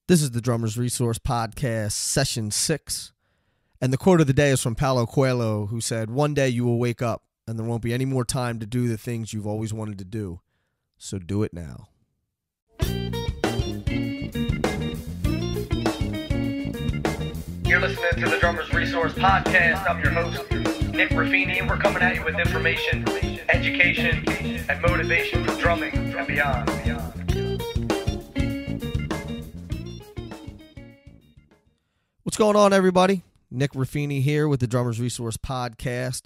This is the Drummer's Resource Podcast, Session 6. And the quote of the day is from Paulo Coelho, who said, "One day you will wake up and there won't be any more time to do the things you've always wanted to do. So do it now." You're listening to the Drummer's Resource Podcast. I'm your host, Nick Raffini, and we're coming at you with information, education, and motivation for drumming and beyond. What's going on, everybody? Nick Raffini here with the Drummer's Resource Podcast.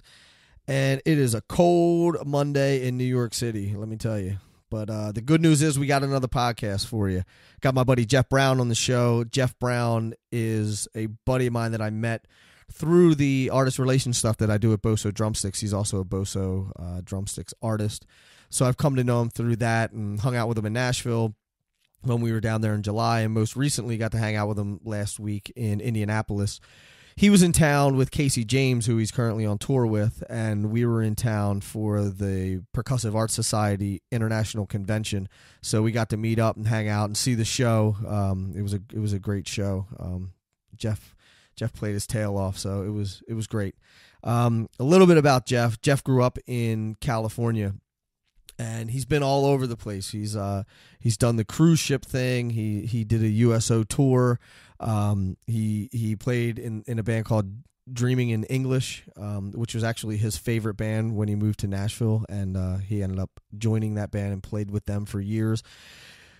And it is a cold Monday in New York City, let me tell you. But the good news is we got another podcast for you. Got my buddy Jeff Brown on the show. Jeff Brown is a buddy of mine that I met through the artist relations stuff that I do at Boso Drumsticks. He's also a Boso Drumsticks artist. So I've come to know him through that and hung out with him in Nashville when we were down there in July, and most recently got to hang out with him last week in Indianapolis. He was in town with Casey James, who he's currently on tour with, and we were in town for the Percussive Arts Society International Convention. So we got to meet up and hang out and see the show. It was a great show. Jeff played his tail off, so it was great. A little bit about Jeff. Jeff grew up in California, and he's been all over the place. He's done the cruise ship thing. He did a USO tour. He played in a band called Dreaming in English, which was actually his favorite band when he moved to Nashville, and he ended up joining that band and played with them for years.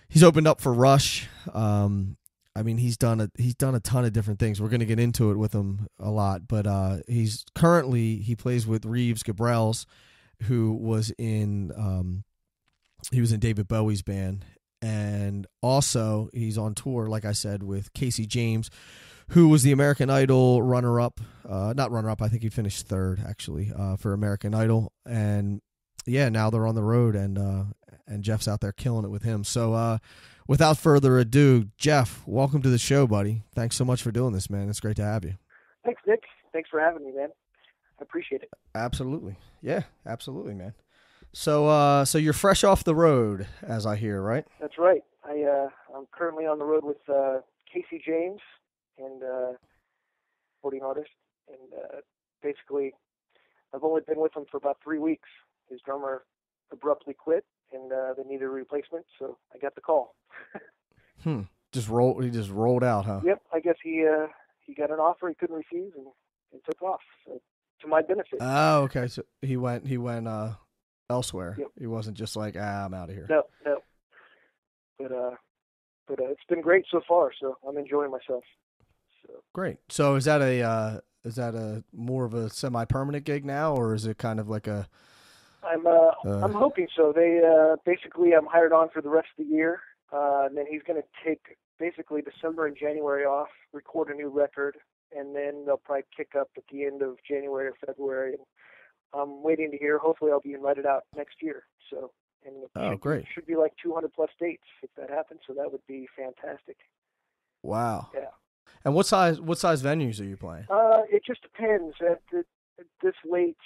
He's opened up for Rush. He's done a ton of different things. We're going to get into it with him a lot, but he plays with Reeves Gabrels, who was in David Bowie's band. And also, he's on tour, like I said, with Casey James, who was the American Idol runner-up. Not runner-up, I think he finished third, actually, for American Idol. And, yeah, now they're on the road, and Jeff's out there killing it with him. So, without further ado, Jeff, welcome to the show, buddy. Thanks so much for doing this, man. It's great to have you. Thanks, Nick. Thanks for having me, man. I appreciate it. Absolutely. Yeah, absolutely, man. So you're fresh off the road, as I hear, right? That's right. I'm currently on the road with Casey James, and recording artist, and basically, I've only been with him for about 3 weeks. His drummer abruptly quit, and they needed a replacement, so I got the call. He just rolled out, huh? Yep. I guess he got an offer he couldn't refuse, and took off. So, to my benefit. Oh, okay. So he went elsewhere. Yep. He wasn't just like, I'm out of here. No. But it's been great so far, so I'm enjoying myself. So. Great. So is that a more of a semi-permanent gig now, or is it kind of like a? I'm hoping so. They basically I'm hired on for the rest of the year, and then he's going to take basically December and January off, record a new record, and then they'll probably kick up at the end of January or February. And I'm waiting to hear. Hopefully, I'll be invited out next year. So, and great. Should be like 200 plus dates if that happens. So that would be fantastic. Wow. Yeah. And what size venues are you playing? It just depends. At this late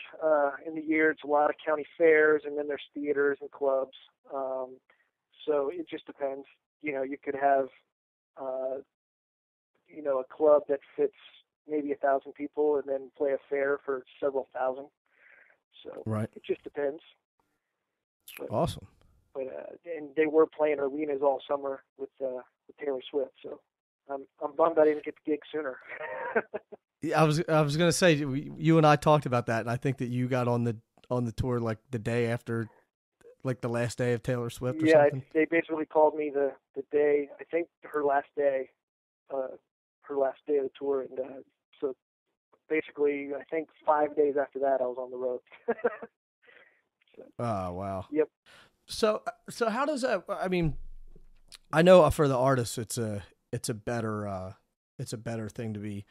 in the year, it's a lot of county fairs, and then there's theaters and clubs. So it just depends. You could have, a club that fits maybe 1,000 people, and then play a fair for several thousand. So right. It just depends. But, awesome. But and they were playing arenas all summer with Taylor Swift. So I'm bummed I didn't get the gig sooner. Yeah, I was gonna say you and I talked about that, and I think that you got on the tour like the day after, like the last day of Taylor Swift or something. Yeah, they basically called me the day, I think her last day of the tour, and so basically I think 5 days after that I was on the road. Oh wow. Yep. So how does that? I mean, I know for the artists it's a better thing to be,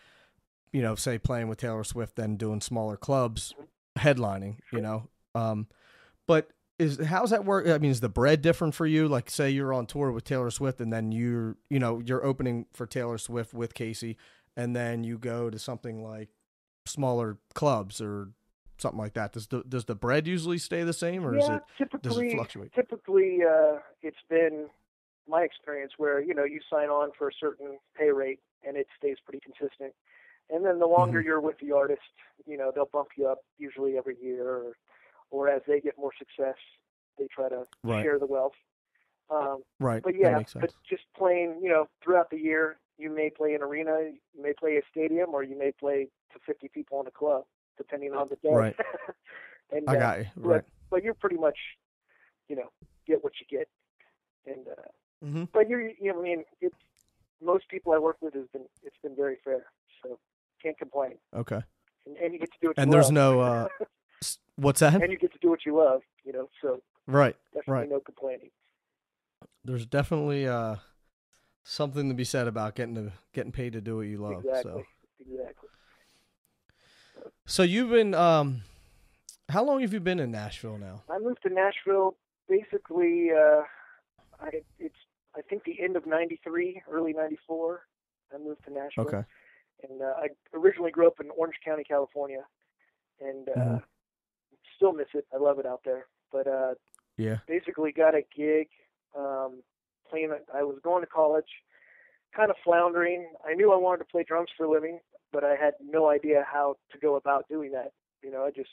say playing with Taylor Swift than doing smaller clubs, headlining. But how's that work? I mean, is the bread different for you? Like, say you're on tour with Taylor Swift, and then you're opening for Taylor Swift with Casey, and then you go to something like smaller clubs or something like that. Does the bread usually stay the same, or does it fluctuate? Typically, it's been my experience where, you know, you sign on for a certain pay rate and it stays pretty consistent. And then the longer you're with the artist, you know, they'll bump you up usually every year, or as they get more success, they try to share the wealth. Right. But yeah, that makes sense. but just playing, you know, throughout the year, you may play an arena, you may play a stadium, or you may play to 50 people in a club, depending on the day. Right. And, I got you. Right. But you're pretty much, you know, get what you get. And but you know, I mean, most people I work with it's been very fair, so can't complain. Okay. And you get to do what you love. And there's no what's that? And you get to do what you love, you know. So definitely no complaining. There's definitely something to be said about getting paid to do what you love. Exactly. So you've been how long have you been in Nashville now? I moved to Nashville basically I think the end of '93, early '94. I moved to Nashville. Okay. And I originally grew up in Orange County, California, and still miss it. I love it out there. But basically got a gig playing. I was going to college, kind of floundering. I knew I wanted to play drums for a living, but I had no idea how to go about doing that. You know, I just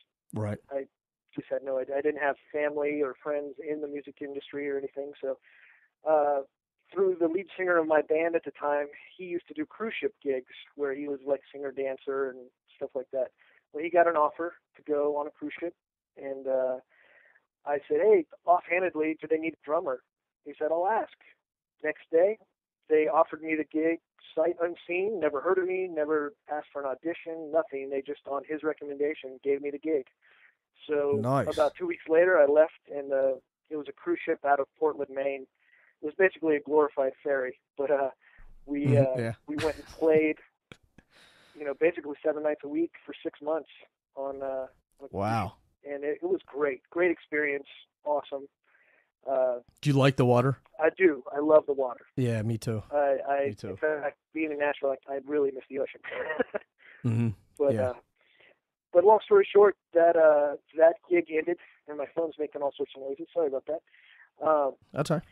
had no idea. I didn't have family or friends in the music industry or anything. So through the lead singer of my band at the time, he used to do cruise ship gigs where he was like singer, dancer, and stuff like that. Well, he got an offer to go on a cruise ship, and I said, hey, offhandedly, do they need a drummer? He said, I'll ask. Next day, they offered me the gig, sight unseen, never heard of me, never asked for an audition, nothing. They just, on his recommendation, gave me the gig. So about 2 weeks later, I left, and it was a cruise ship out of Portland, Maine. It was basically a glorified ferry, but we went and played, you know, basically 7 nights a week for 6 months on wow. And it was great experience, awesome. Do you like the water? I do. I love the water. Yeah, me too. Me too. In fact, being in Nashville, I really miss the ocean. But long story short, that gig ended, and my phone's making all sorts of noises. Sorry about that. That's all right.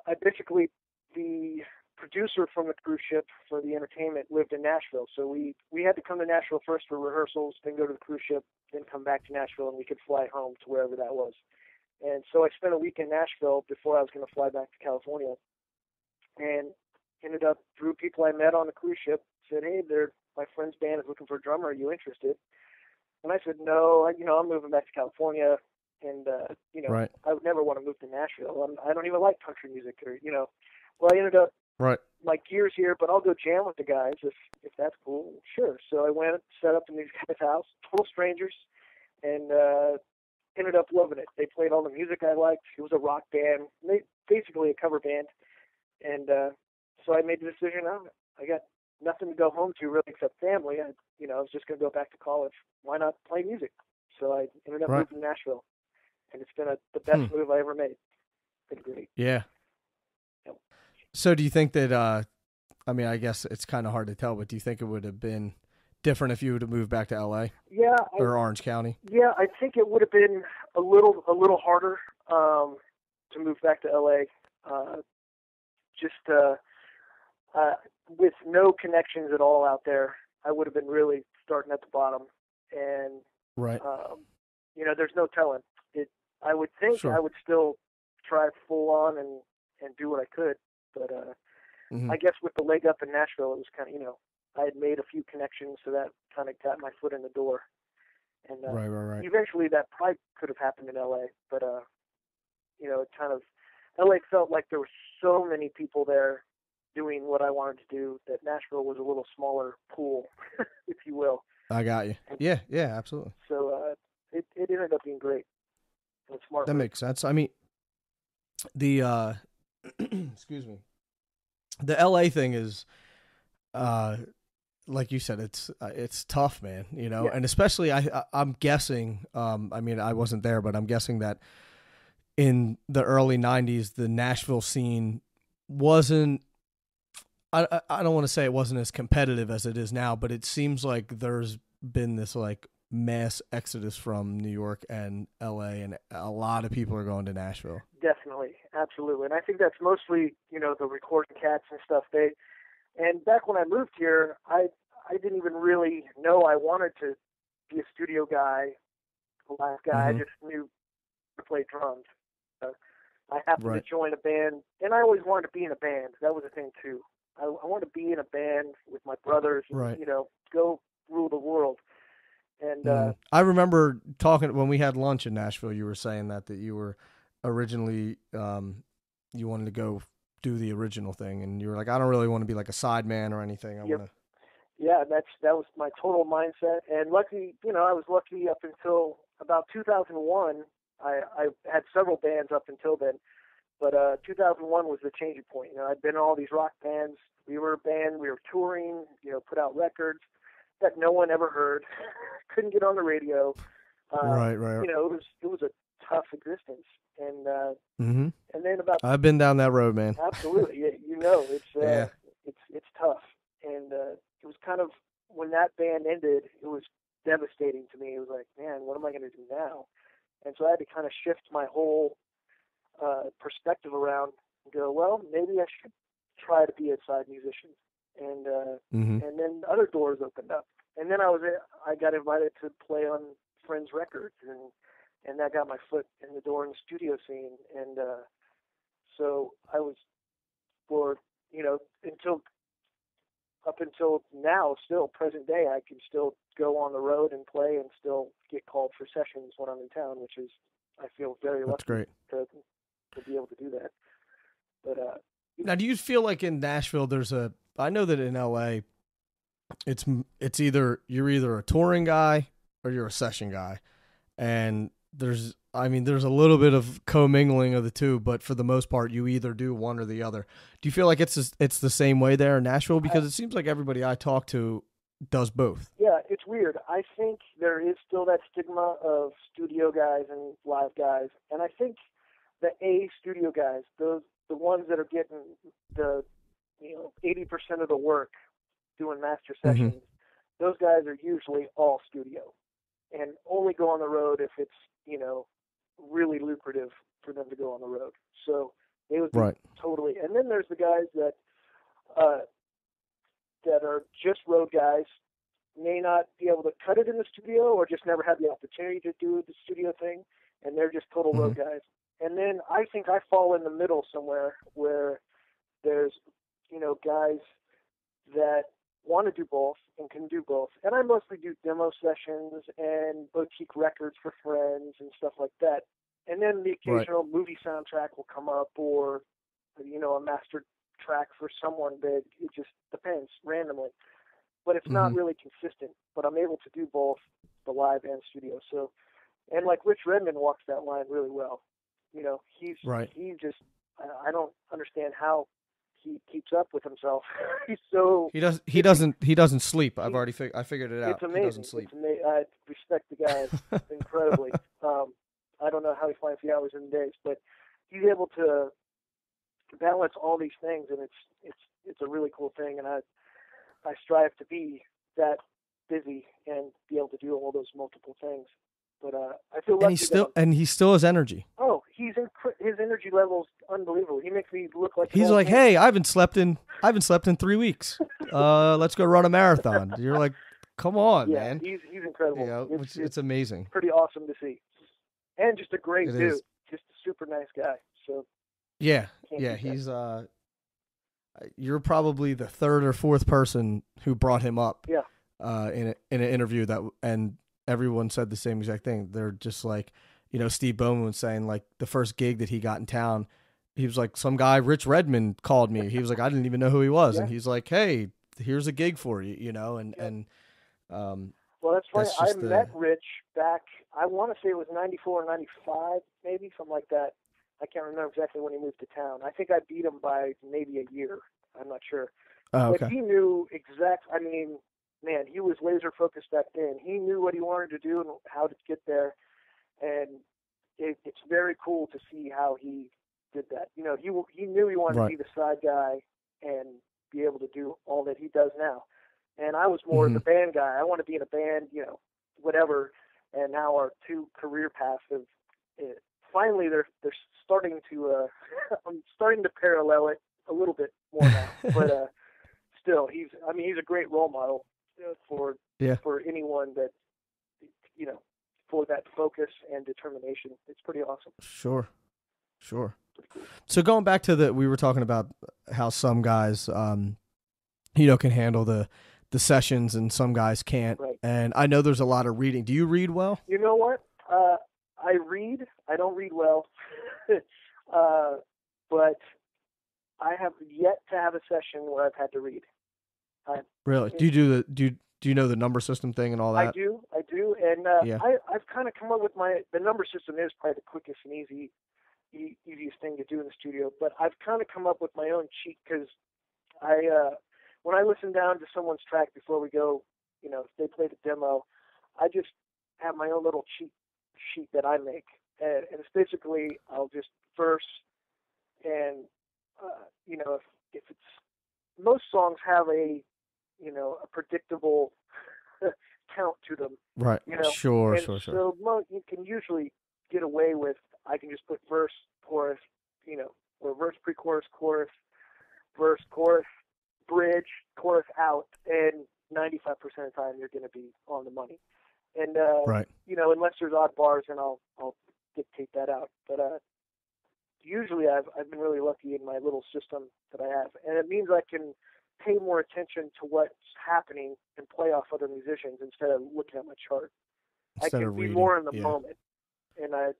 I basically, the producer from the cruise ship for the entertainment lived in Nashville, so we had to come to Nashville first for rehearsals, then go to the cruise ship, then come back to Nashville, and we could fly home to wherever that was. And so I spent a week in Nashville before I was going to fly back to California, and ended up through people I met on the cruise ship, said, hey, my friend's band is looking for a drummer. Are you interested? And I said, no, I'm moving back to California, and I would never want to move to Nashville. I don't even like country music, Well, I ended up my gear's here, but I'll go jam with the guys if that's cool. Sure. So I went, set up in these guys' house, total strangers, and ended up loving it. They played all the music I liked. It was a rock band, basically a cover band, and so I made the decision. I got nothing to go home to really except family. I was just going to go back to college. Why not play music? So I ended up moving to Nashville, and it's been the best move I ever made. It's been great. Yeah. Yep. So do you think that, I guess it's kind of hard to tell, but do you think it would have been different if you would have moved back to LA? Yeah. Or Orange County? Yeah, I think it would have been a little harder to move back to LA. With no connections at all out there, I would have been really starting at the bottom. And, there's no telling. I would think I would still try full on and do what I could. But I guess with the leg up in Nashville, it was kind of, I had made a few connections, so that kind of got my foot in the door. And eventually that probably could have happened in LA. But, it kind of, LA felt like there were so many people there doing what I wanted to do that Nashville was a little smaller pool, if you will. I got you. Yeah, absolutely. So it ended up being great. And smart. That makes sense. I mean, the excuse me, the LA thing is, like you said, it's tough, man. And especially I'm guessing. I wasn't there, but I'm guessing that in the early '90s, the Nashville scene wasn't. I don't want to say it wasn't as competitive as it is now, but it seems like there's been this like mass exodus from New York and LA, and a lot of people are going to Nashville. absolutely. And I think that's mostly, the recording cats and stuff. And back when I moved here, I didn't even really know I wanted to be a studio guy, a live guy. Mm-hmm. I just knew to play drums. I happened Right. to join a band, and I always wanted to be in a band. That was the thing too. I wanted to be in a band with my brothers, and, Right. go rule the world. And I remember talking when we had lunch in Nashville. You were saying that you were originally you wanted to go do the original thing, and you were like, I don't really want to be like a sideman or anything. I Yep. want to. Yeah, that was my total mindset. And lucky, I was lucky up until about 2001. I had several bands up until then, but 2001 was the changing point. I'd been in all these rock bands. We were a band. We were touring. Put out records that no one ever heard. Couldn't get on the radio. Right. It was a tough existence. And Mm-hmm. and then about I've been down that road, man. absolutely, Yeah. it's tough. And it was kind of, when that band ended, it was devastating to me. It was like, man, what am I going to do now? And so I had to kind of shift my whole perspective around and go, well, maybe I should try to be a side musician. And Mm-hmm. and then other doors opened up. And then I got invited to play on friends' records, and that got my foot in the door in the studio scene. And so I was, for up until now, still present day, I can still go on the road and play and still get called for sessions when I'm in town, which is, I feel very That's lucky great. to be able to do that. But Now, do you feel like in Nashville I know that in LA it's either you're either a touring guy or you're a session guy, and there's a little bit of commingling of the two, but for the most part you either do one or the other. Do you feel like it's the same way there in Nashville? Because it seems like everybody I talk to does both. yeah, it's weird. I think there is still that stigma of studio guys and live guys, and I think the studio guys, the ones that are getting the 80% of the work doing master sessions, those guys are usually all studio and only go on the road if it's really lucrative for them to go on the road. So they would be Right. totally. And then there's the guys that are just road guys, may not be able to cut it in the studio or just never had the opportunity to do the studio thing, and they're just total road guys. And then I think I fall in the middle somewhere where there's guys that want to do both and can do both. And I mostly do demo sessions and boutique records for friends and stuff like that. And then the occasional movie soundtrack will come up, or a master track for someone big. It just depends randomly. But it's not really consistent. But I'm able to do both the live and studio. So, and like Rich Redmond walks that line really well. He's Right. He just, I don't understand how he keeps up with himself. He's so He doesn't sleep. I figured it out. It's amazing. He doesn't sleep. It's amazing. I respect the guy incredibly. I don't know how he finds the hours and days, but he's able to balance all these things, and it's a really cool thing. And I strive to be that busy and be able to do all those multiple things. But I feel lucky. And he still has energy. Oh, his energy level's unbelievable. He makes me look like He's like, hey, I haven't slept in 3 weeks. Let's go run a marathon. You're like, come on, yeah, man. He's incredible. It's amazing. Pretty awesome to see, and just a great dude. Is. Just a super nice guy. So yeah, he's you're probably the third or fourth person who brought him up. Yeah. In an interview and everyone said the same exact thing. They're just like, Steve Bowman was saying, like, the first gig that he got in town, he was like, some guy, Rich Redmond, called me. He was like, I didn't even know who he was. Yeah. And he's like, hey, here's a gig for you, well, that's funny. I met Rich back, I want to say it was 94 or 95, maybe, something like that. I can't remember exactly when he moved to town. I think I beat him by maybe a year. I'm not sure. Oh, okay. But he knew man, he was laser focused back then. He knew what he wanted to do and how to get there. And it's very cool to see how he did that. He knew he wanted to be the side guy and be able to do all that he does now. And I was more the band guy. I want to be in a band, whatever. And now our two career paths have finally they're starting to I'm starting to parallel it a little bit more now. But still, he's a great role model for anyone that for that focus and determination. It's pretty awesome. Sure. So going back to we were talking about how some guys, can handle the sessions and some guys can't. Right. And I know there's a lot of reading. Do you read well? You know what? I read. I don't read well, but I have yet to have a session where I've had to read. Really? Do you know the number system thing and all that? I do, and I've kind of come up with the number system is probably the quickest and easiest thing to do in the studio. But I've kind of come up with my own cheat because when I listen down to someone's track before we go, if they play the demo, I just have my own little cheat sheet that I make, and it's basically I'll just verse, and if it's most songs have a predictable count to them, right? Sure. So you can usually get away with. I can just put verse, chorus, or verse, pre-chorus, chorus, verse, chorus, bridge, chorus out, and 95% of the time you're going to be on the money. And right. Unless there's odd bars, then I'll dictate that out. But usually I've been really lucky in my little system that I have, and it means I can pay more attention to what's happening and play off other musicians instead of looking at my chart. I can be more in the moment, and I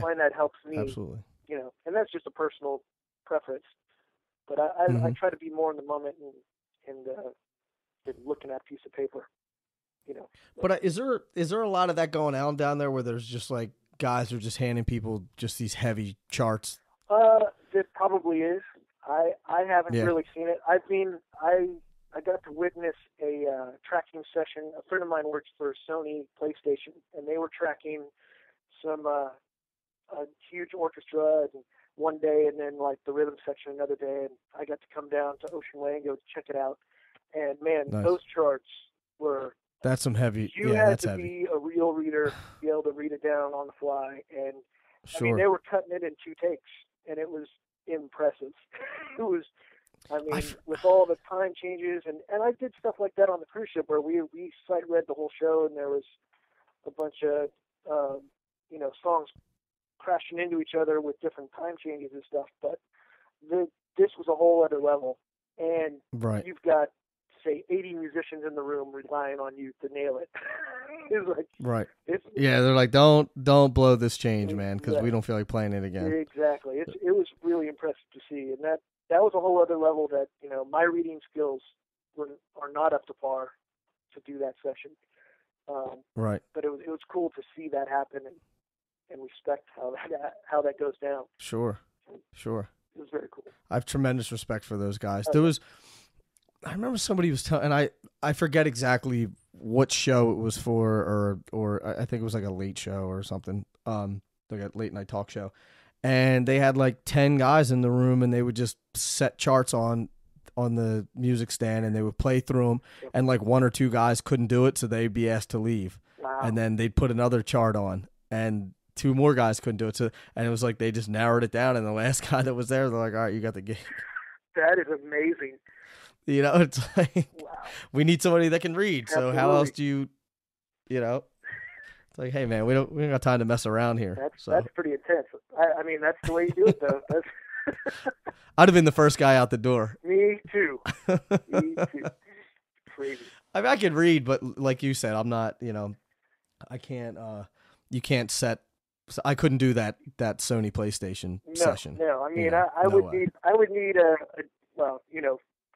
find that helps me. Absolutely. And that's just a personal preference. But I try to be more in the moment and looking at a piece of paper. But is there a lot of that going on down there where there's just like guys are just handing people just these heavy charts? There probably is. I haven't really seen it. I got to witness a tracking session. A friend of mine works for Sony PlayStation, and they were tracking some a huge orchestra one day, and then like the rhythm section another day. And I got to come down to Ocean Way and go check it out. And man, nice. Those charts were. That's some heavy. You had to be a real reader, be able to read it down on the fly, and sure. I mean they were cutting it in 2 takes, and it was impressive. It was, with all the time changes, and I did stuff like that on the cruise ship where we sight read the whole show, and there was a bunch of songs crashing into each other with different time changes and stuff. But this was a whole other level, and right. You've got say 80 musicians in the room relying on you to nail it. It's like, right. They're like, don't blow this change, man, because we don't feel like playing it again. Exactly. It was really impressive to see, and that was a whole other level that my reading skills are not up to par to do that session. Right. But it was cool to see that happen and respect how that goes down. Sure. It was very cool. I have tremendous respect for those guys. I remember somebody was telling, and I forget exactly what show it was for, or I think it was like a late show or something, like a late night talk show, and they had like 10 guys in the room, and they would just set charts on the music stand, and they would play through them, and like 1 or 2 guys couldn't do it, so they'd be asked to leave. Wow. And then they'd put another chart on, and 2 more guys couldn't do it, and it was like they just narrowed it down, and the last guy that was there, they're like, all right, you got the gig. That is amazing. It's like, wow. We need somebody that can read. Absolutely. So how else do you it's like, hey man, we don't got time to mess around here. That's pretty intense. I mean, that's the way you do it though. I'd have been the first guy out the door. Me too. Crazy. I mean, I can read, but like you said, I'm not, I can't, you can't set, I couldn't do that Sony PlayStation session. No, I mean, I would need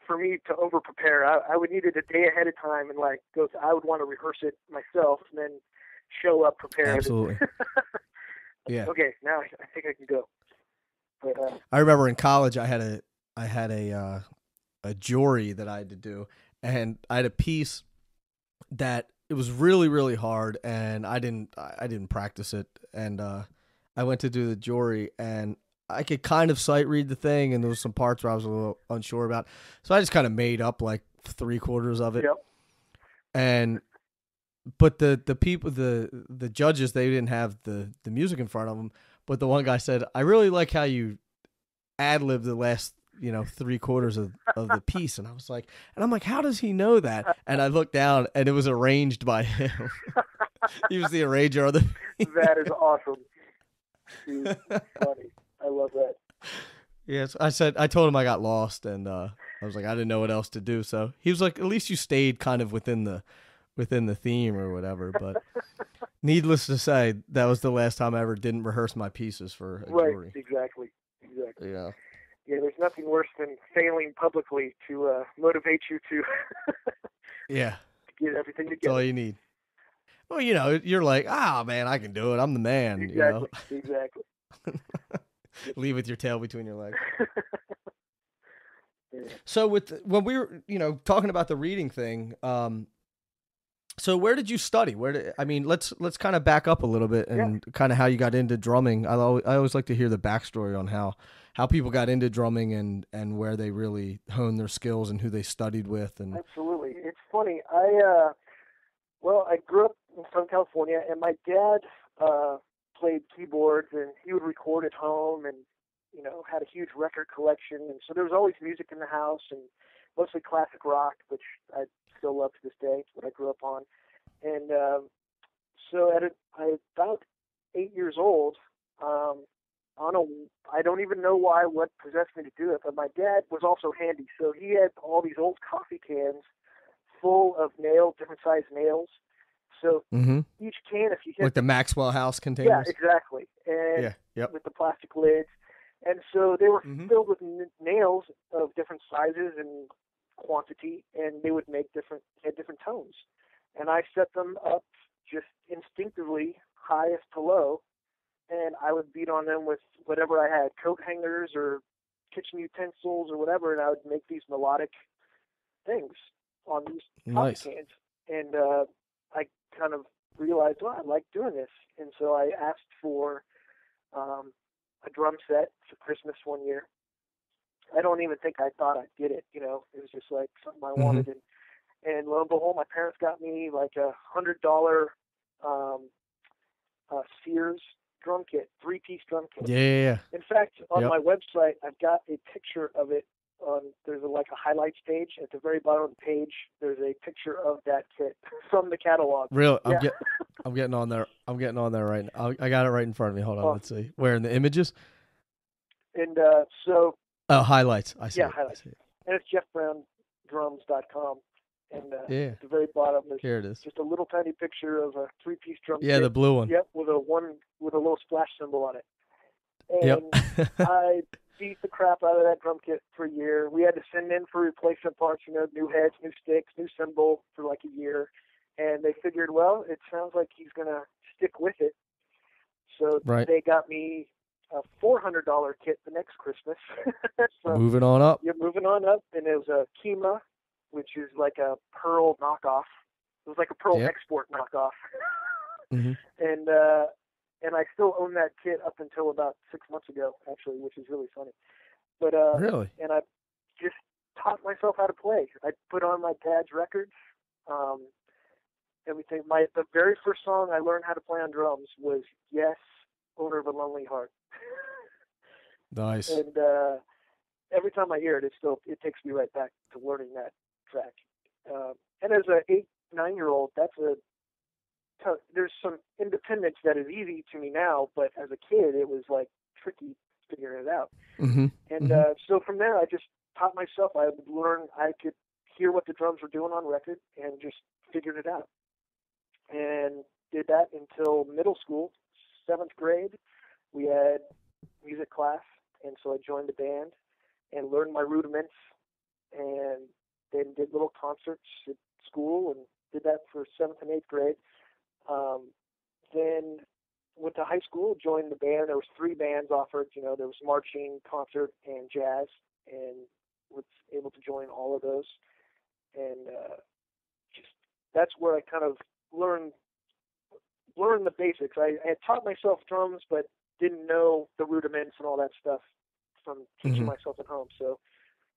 for me to over prepare, I would need it a day ahead of time, and I would want to rehearse it myself and then show up prepared. Absolutely. Yeah. Okay, now I think I can go. But, I remember in college I had a jury that I had to do, and I had a piece that it was really, really hard, and I didn't practice it, and I went to do the jury, and I could kind of sight read the thing, and there was some parts where I was a little unsure about. So I just kind of made up like 3/4 of it. Yep. But the people, the judges, they didn't have the music in front of them, but the one guy said, I really like how you ad-lib the last, 3/4 of the piece. And I'm like, how does he know that? And I looked down and it was arranged by him. He was the arranger of the piece. That is awesome. Dude, funny. I love that. Yes. I told him I got lost, and I was like, I didn't know what else to do. So he was like, at least you stayed kind of within the theme or whatever. But needless to say, that was the last time I ever didn't rehearse my pieces for a jury. Exactly. Yeah. Yeah, there's nothing worse than failing publicly to motivate you to Yeah. get everything together. That's all you need. Well, you're like, man, I can do it. I'm the man. Exactly. Leave with your tail between your legs. Yeah. So when we were, talking about the reading thing, so where did you study? Let's kind of back up a little bit and kind of how you got into drumming. I always like to hear the backstory on how people got into drumming and where they really honed their skills and who they studied with. And absolutely, it's funny. I grew up in Southern California, and my dad played keyboards, and he would record at home, and had a huge record collection, and so there was always music in the house, and mostly classic rock, which I still love to this day. It's what I grew up on. And so at about 8 years old, I don't even know what possessed me to do it, but my dad was also handy, so he had all these old coffee cans full of different size nails. So each can, if you hit like the Maxwell House containers. Yeah, exactly. And yep. with the plastic lids. And so they were filled with nails of different sizes and quantity, and they would had different tones. And I set them up just instinctively, highest to low, and I would beat on them with whatever I had, coat hangers or kitchen utensils or whatever, and I would make these melodic things on these coffee cans. And I kind of realized, I like doing this. And so I asked for a drum set for Christmas one year. I don't even think I thought I'd get it. It was just like something I wanted. And lo and behold, my parents got me like a $100 Sears drum kit, 3-piece drum kit. Yeah. In fact, on my website, I've got a picture of it. There's a highlights page at the very bottom of the page. There's a picture of that kit from the catalog. Real? Yeah. I'm getting on there. I'm getting on there right now. I got it right in front of me. Hold on. Let's see. Where in the images? And so. Oh, highlights. I see. Yeah, it. highlights. I see it. And it's jeffbrowndrums.com. And at the very bottom, there's here it is. Just a little tiny picture of a 3-piece drum kit. Yeah, the blue one. Yep, with a little splash symbol on it. And I beat the crap out of that drum kit for a year. We had to send in for replacement parts, new heads, new sticks, new cymbal for like a year. And they figured, well, it sounds like he's going to stick with it. So they got me a $400 kit the next Christmas. So moving on up. You're moving on up. And it was a Kima, which is like a Pearl knockoff. It was like a Pearl export knockoff. And I still own that kit up until about 6 months ago, actually, which is really funny. But really? And I just taught myself how to play. I put on my dad's records, everything. The very first song I learned how to play on drums was "Yes, Owner of a Lonely Heart." Nice. And every time I hear it, it takes me right back to learning that track. And as an 8, 9-year-old, there's some independence that is easy to me now, but as a kid, it was like tricky figuring it out. And so from there, I just taught myself. I could hear what the drums were doing on record and just figured it out. And did that until middle school, 7th grade. We had music class, and so I joined the band and learned my rudiments, and then did little concerts at school and did that for 7th and 8th grade. Then went to high school, joined the band. There was 3 bands offered. There was marching, concert, and jazz, and was able to join all of those. And that's where I kind of learned the basics. I had taught myself drums, but didn't know the rudiments and all that stuff from teaching myself at home. So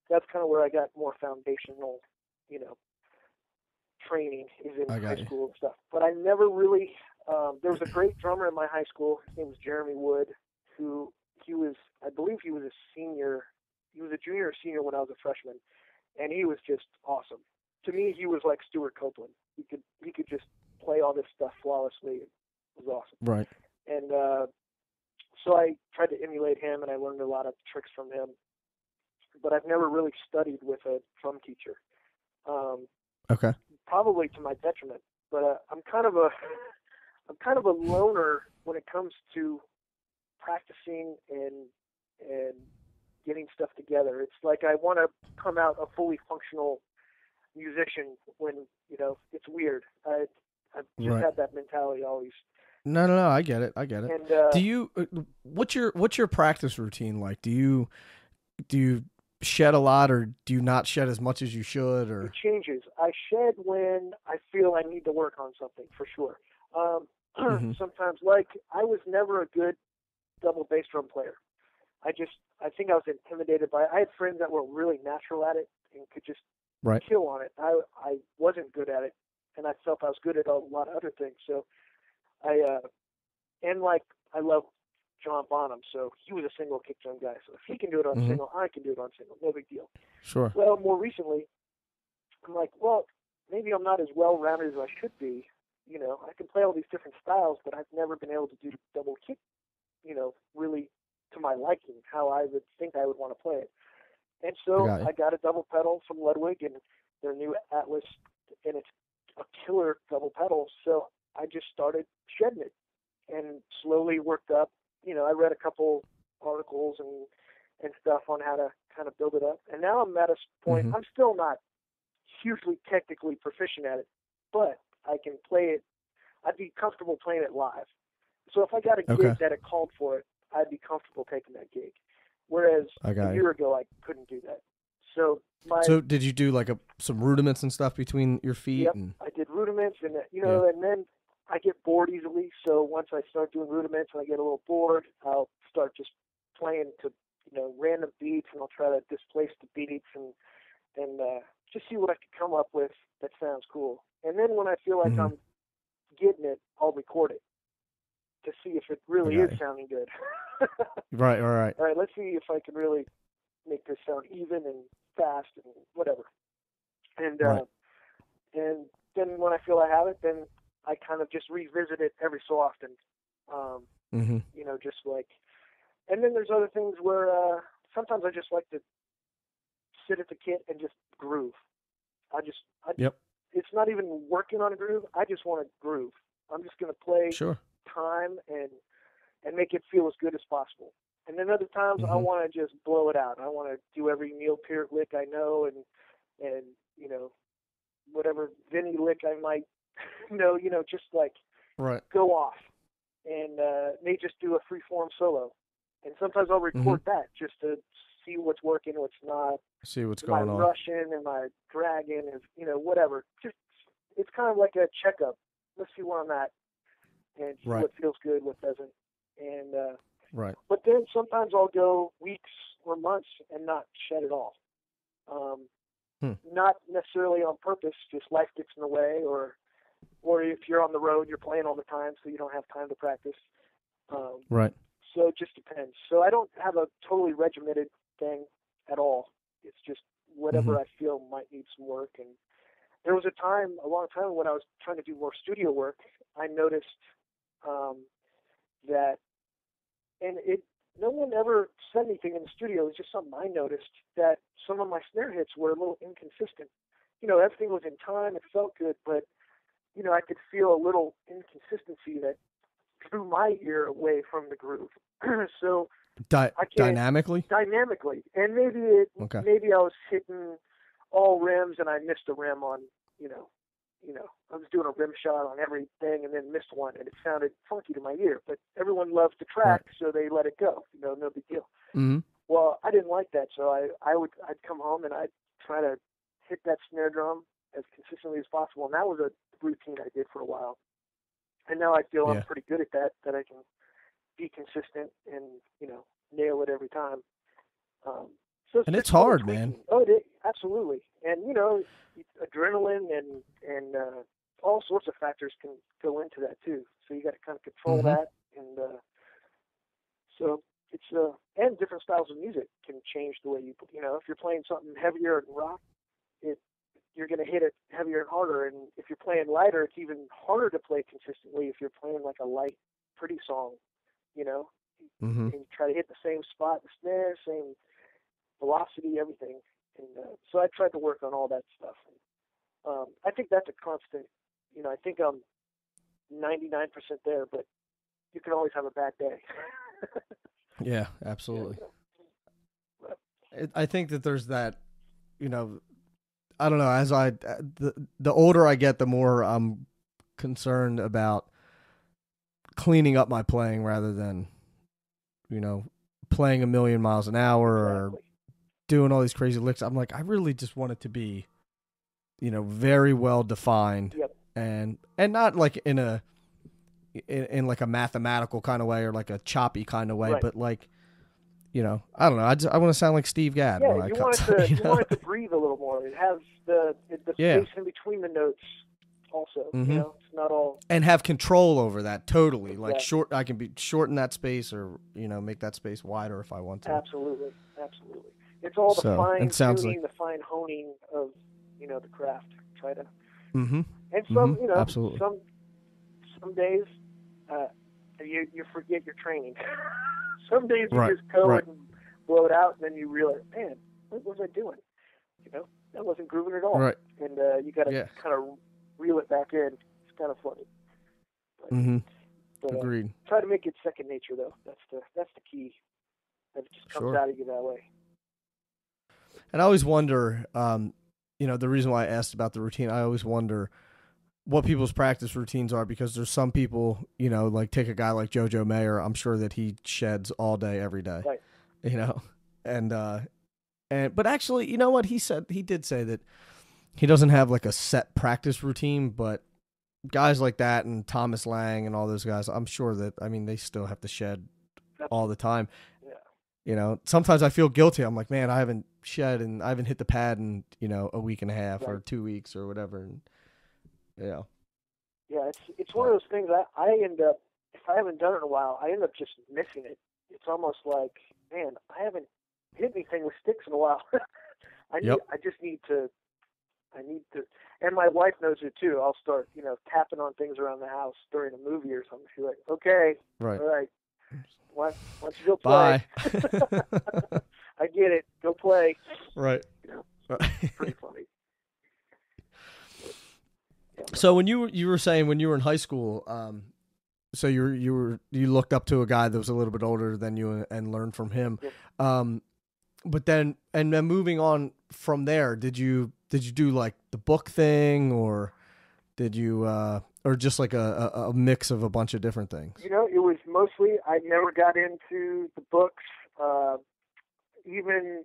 that's kind of where I got more foundational, training is in high school and stuff. But I never really, there was a great drummer in my high school. His name was Jeremy Wood. who I believe he was a senior. He was a junior or senior when I was a freshman, and he was just awesome. To me, he was like Stuart Copeland. He could just play all this stuff flawlessly. It was awesome. Right. And so I tried to emulate him, and I learned a lot of tricks from him. But I've never really studied with a drum teacher. Okay. Probably to my detriment. But I'm kind of a loner when it comes to practicing and getting stuff together. It's like I want to come out a fully functional musician when, it's weird. I've just had that mentality always. No, I get it. And do you? What's your practice routine like? Do you shed a lot, or do you not shed as much as you should? Or it changes. I shed when I feel I need to work on something, for sure. Sometimes, like, I was never a good double bass drum player. I think I was intimidated by it. I had friends that were really natural at it and could just kill on it. I wasn't good at it, and I felt I was good at a lot of other things. So I love John Bonham, so he was a single kick drum guy. So if he can do it on single, I can do it on single. No big deal. Sure. Well, more recently, I'm like, well, maybe I'm not as well-rounded as I should be. I can play all these different styles, but I've never been able to do double kick, really to my liking, how I would think I would want to play it. And so I got a double pedal from Ludwig and their new Atlas, and it's a killer double pedal. So I just started shedding it and slowly worked up. I read a couple articles and stuff on how to kind of build it up. And now I'm at a point, I'm still not hugely technically proficient at it, but I can play it. I'd be comfortable playing it live. So if I got a gig that it called for it, I'd be comfortable taking that gig. Whereas a year ago, I couldn't do that. So did you do like some rudiments and stuff between your feet? Yep, I did rudiments, and and then I get bored easily. So once I start doing rudiments and I get a little bored, I'll start just playing to random beats, and I'll try to displace the beats and just see what I can come up with that sounds cool. And then when I feel like I'm getting it, I'll record it to see if it really is sounding good. Right. All right, let's see if I can really make this sound even and fast and whatever. And and then when I feel I have it, then I kind of just revisit it every so often. Just like, and then there's other things where sometimes I just like to sit at the kit and just groove. It's not even working on a groove. I just want to groove. I'm just going to play time and make it feel as good as possible. And then other times I want to just blow it out. I want to do every Neil Peart lick I know and whatever Vinny lick I might know, just like go off and may just do a free-form solo. And sometimes I'll record that just to see what's working, what's not. See what's going on. Am I rushing? Am I dragging? Whatever. Just it's kind of like a checkup. Let's see where I'm at and see what feels good, what doesn't. And but then sometimes I'll go weeks or months and not shed at all. Not necessarily on purpose, just life gets in the way, or if you're on the road, you're playing all the time, so you don't have time to practice. So it just depends. So I don't have a totally regimented thing at all. It's just whatever I feel might need some work. And there was a long time when I was trying to do more studio work, I noticed that, and no one ever said anything in the studio. It was just something I noticed, that some of my snare hits were a little inconsistent. Everything was in time. It felt good, but, I could feel a little inconsistency that drew my ear away from the groove. So dynamically, and maybe I was hitting all rims and I missed a rim on, I was doing a rim shot on everything and then missed one, and it sounded funky to my ear. But everyone loved the track, so they let it go. No big deal. Well, I didn't like that, so I'd come home and I'd try to hit that snare drum as consistently as possible, and that was a routine I did for a while. And now I feel I'm pretty good at that I can be consistent and, nail it every time. So it's hard, man. Oh, it is, absolutely. And, adrenaline and all sorts of factors can go into that too. So you got to kind of control that. And So it's and different styles of music can change the way you know, if you're playing something heavier and rock, you're going to hit it heavier and harder. And if you're playing lighter, it's even harder to play consistently if you're playing like a light, pretty song, you know. Mm-hmm. And you try to hit the same spot, the snare, same velocity, everything. And so I tried to work on all that stuff. And, I think that's a constant. You know, I think I'm 99% there, but you can always have a bad day. Yeah, absolutely. But, I think that there's that, you know, I don't know, as the older I get, the more I'm concerned about cleaning up my playing rather than, you know, playing a million miles an hour or doing all these crazy licks. I'm like, I really just want it to be, you know, very well defined. Yep. and not like in like a mathematical kind of way or like a choppy kind of way, Right. but like, you know, I don't know. I want to sound like Steve Gadd. Yeah, when I you cut want stuff, it to you know? want it to breathe a little more. It has the Yeah. space in between the notes also. Mhm. You know, it's not all And have control over that totally. Like Exactly. I can be shorten that space or, you know, make that space wider if I want to. Absolutely. It's all the So, fine it sounds tuning, the fine honing of, you know, the craft. Try to Mm-hmm. and some, you know, Absolutely. some days you forget your training. Some days you Right, just go right. and blow it out, and then you realize, man, what was I doing? You know, that wasn't grooving at all. Right. And you got to Yeah. kind of reel it back in. It's kind of funny. But, Mm-hmm. but, Agreed. try to make it second nature, though. That's the key. That it just comes Sure. out of you that way. And I always wonder, you know, the reason why I asked about the routine, I always wonder what people's practice routines are, because there's some people, you know, like take a guy like JoJo Mayer, I'm sure that he sheds all day, every day, Right. you know, but actually, you know what he did say that he doesn't have like a set practice routine, but guys like that and Thomas Lang and all those guys, I'm sure that, I mean, they still have to shed all the time. Yeah. You know, sometimes I feel guilty. I'm like, man, I haven't shed and I haven't hit the pad in, you know, a week and a half or 2 weeks or whatever. And, yeah. Yeah, it's one of those things I end up, if I haven't done it in a while, I end up just missing it. It's almost like, man, I haven't hit anything with sticks in a while. I need to, and my wife knows it too. I'll start, you know, tapping on things around the house during a movie or something. She's like, okay, Right. all right, why don't you go play? Bye. I get it. Go play. Right. You know, it's pretty funny. So when you were saying when you were in high school, so you looked up to a guy that was a little bit older than you and learned from him, but then moving on from there, did you do like the book thing, or did you or just like a mix of a bunch of different things? You know, it was mostly, I never got into the books, even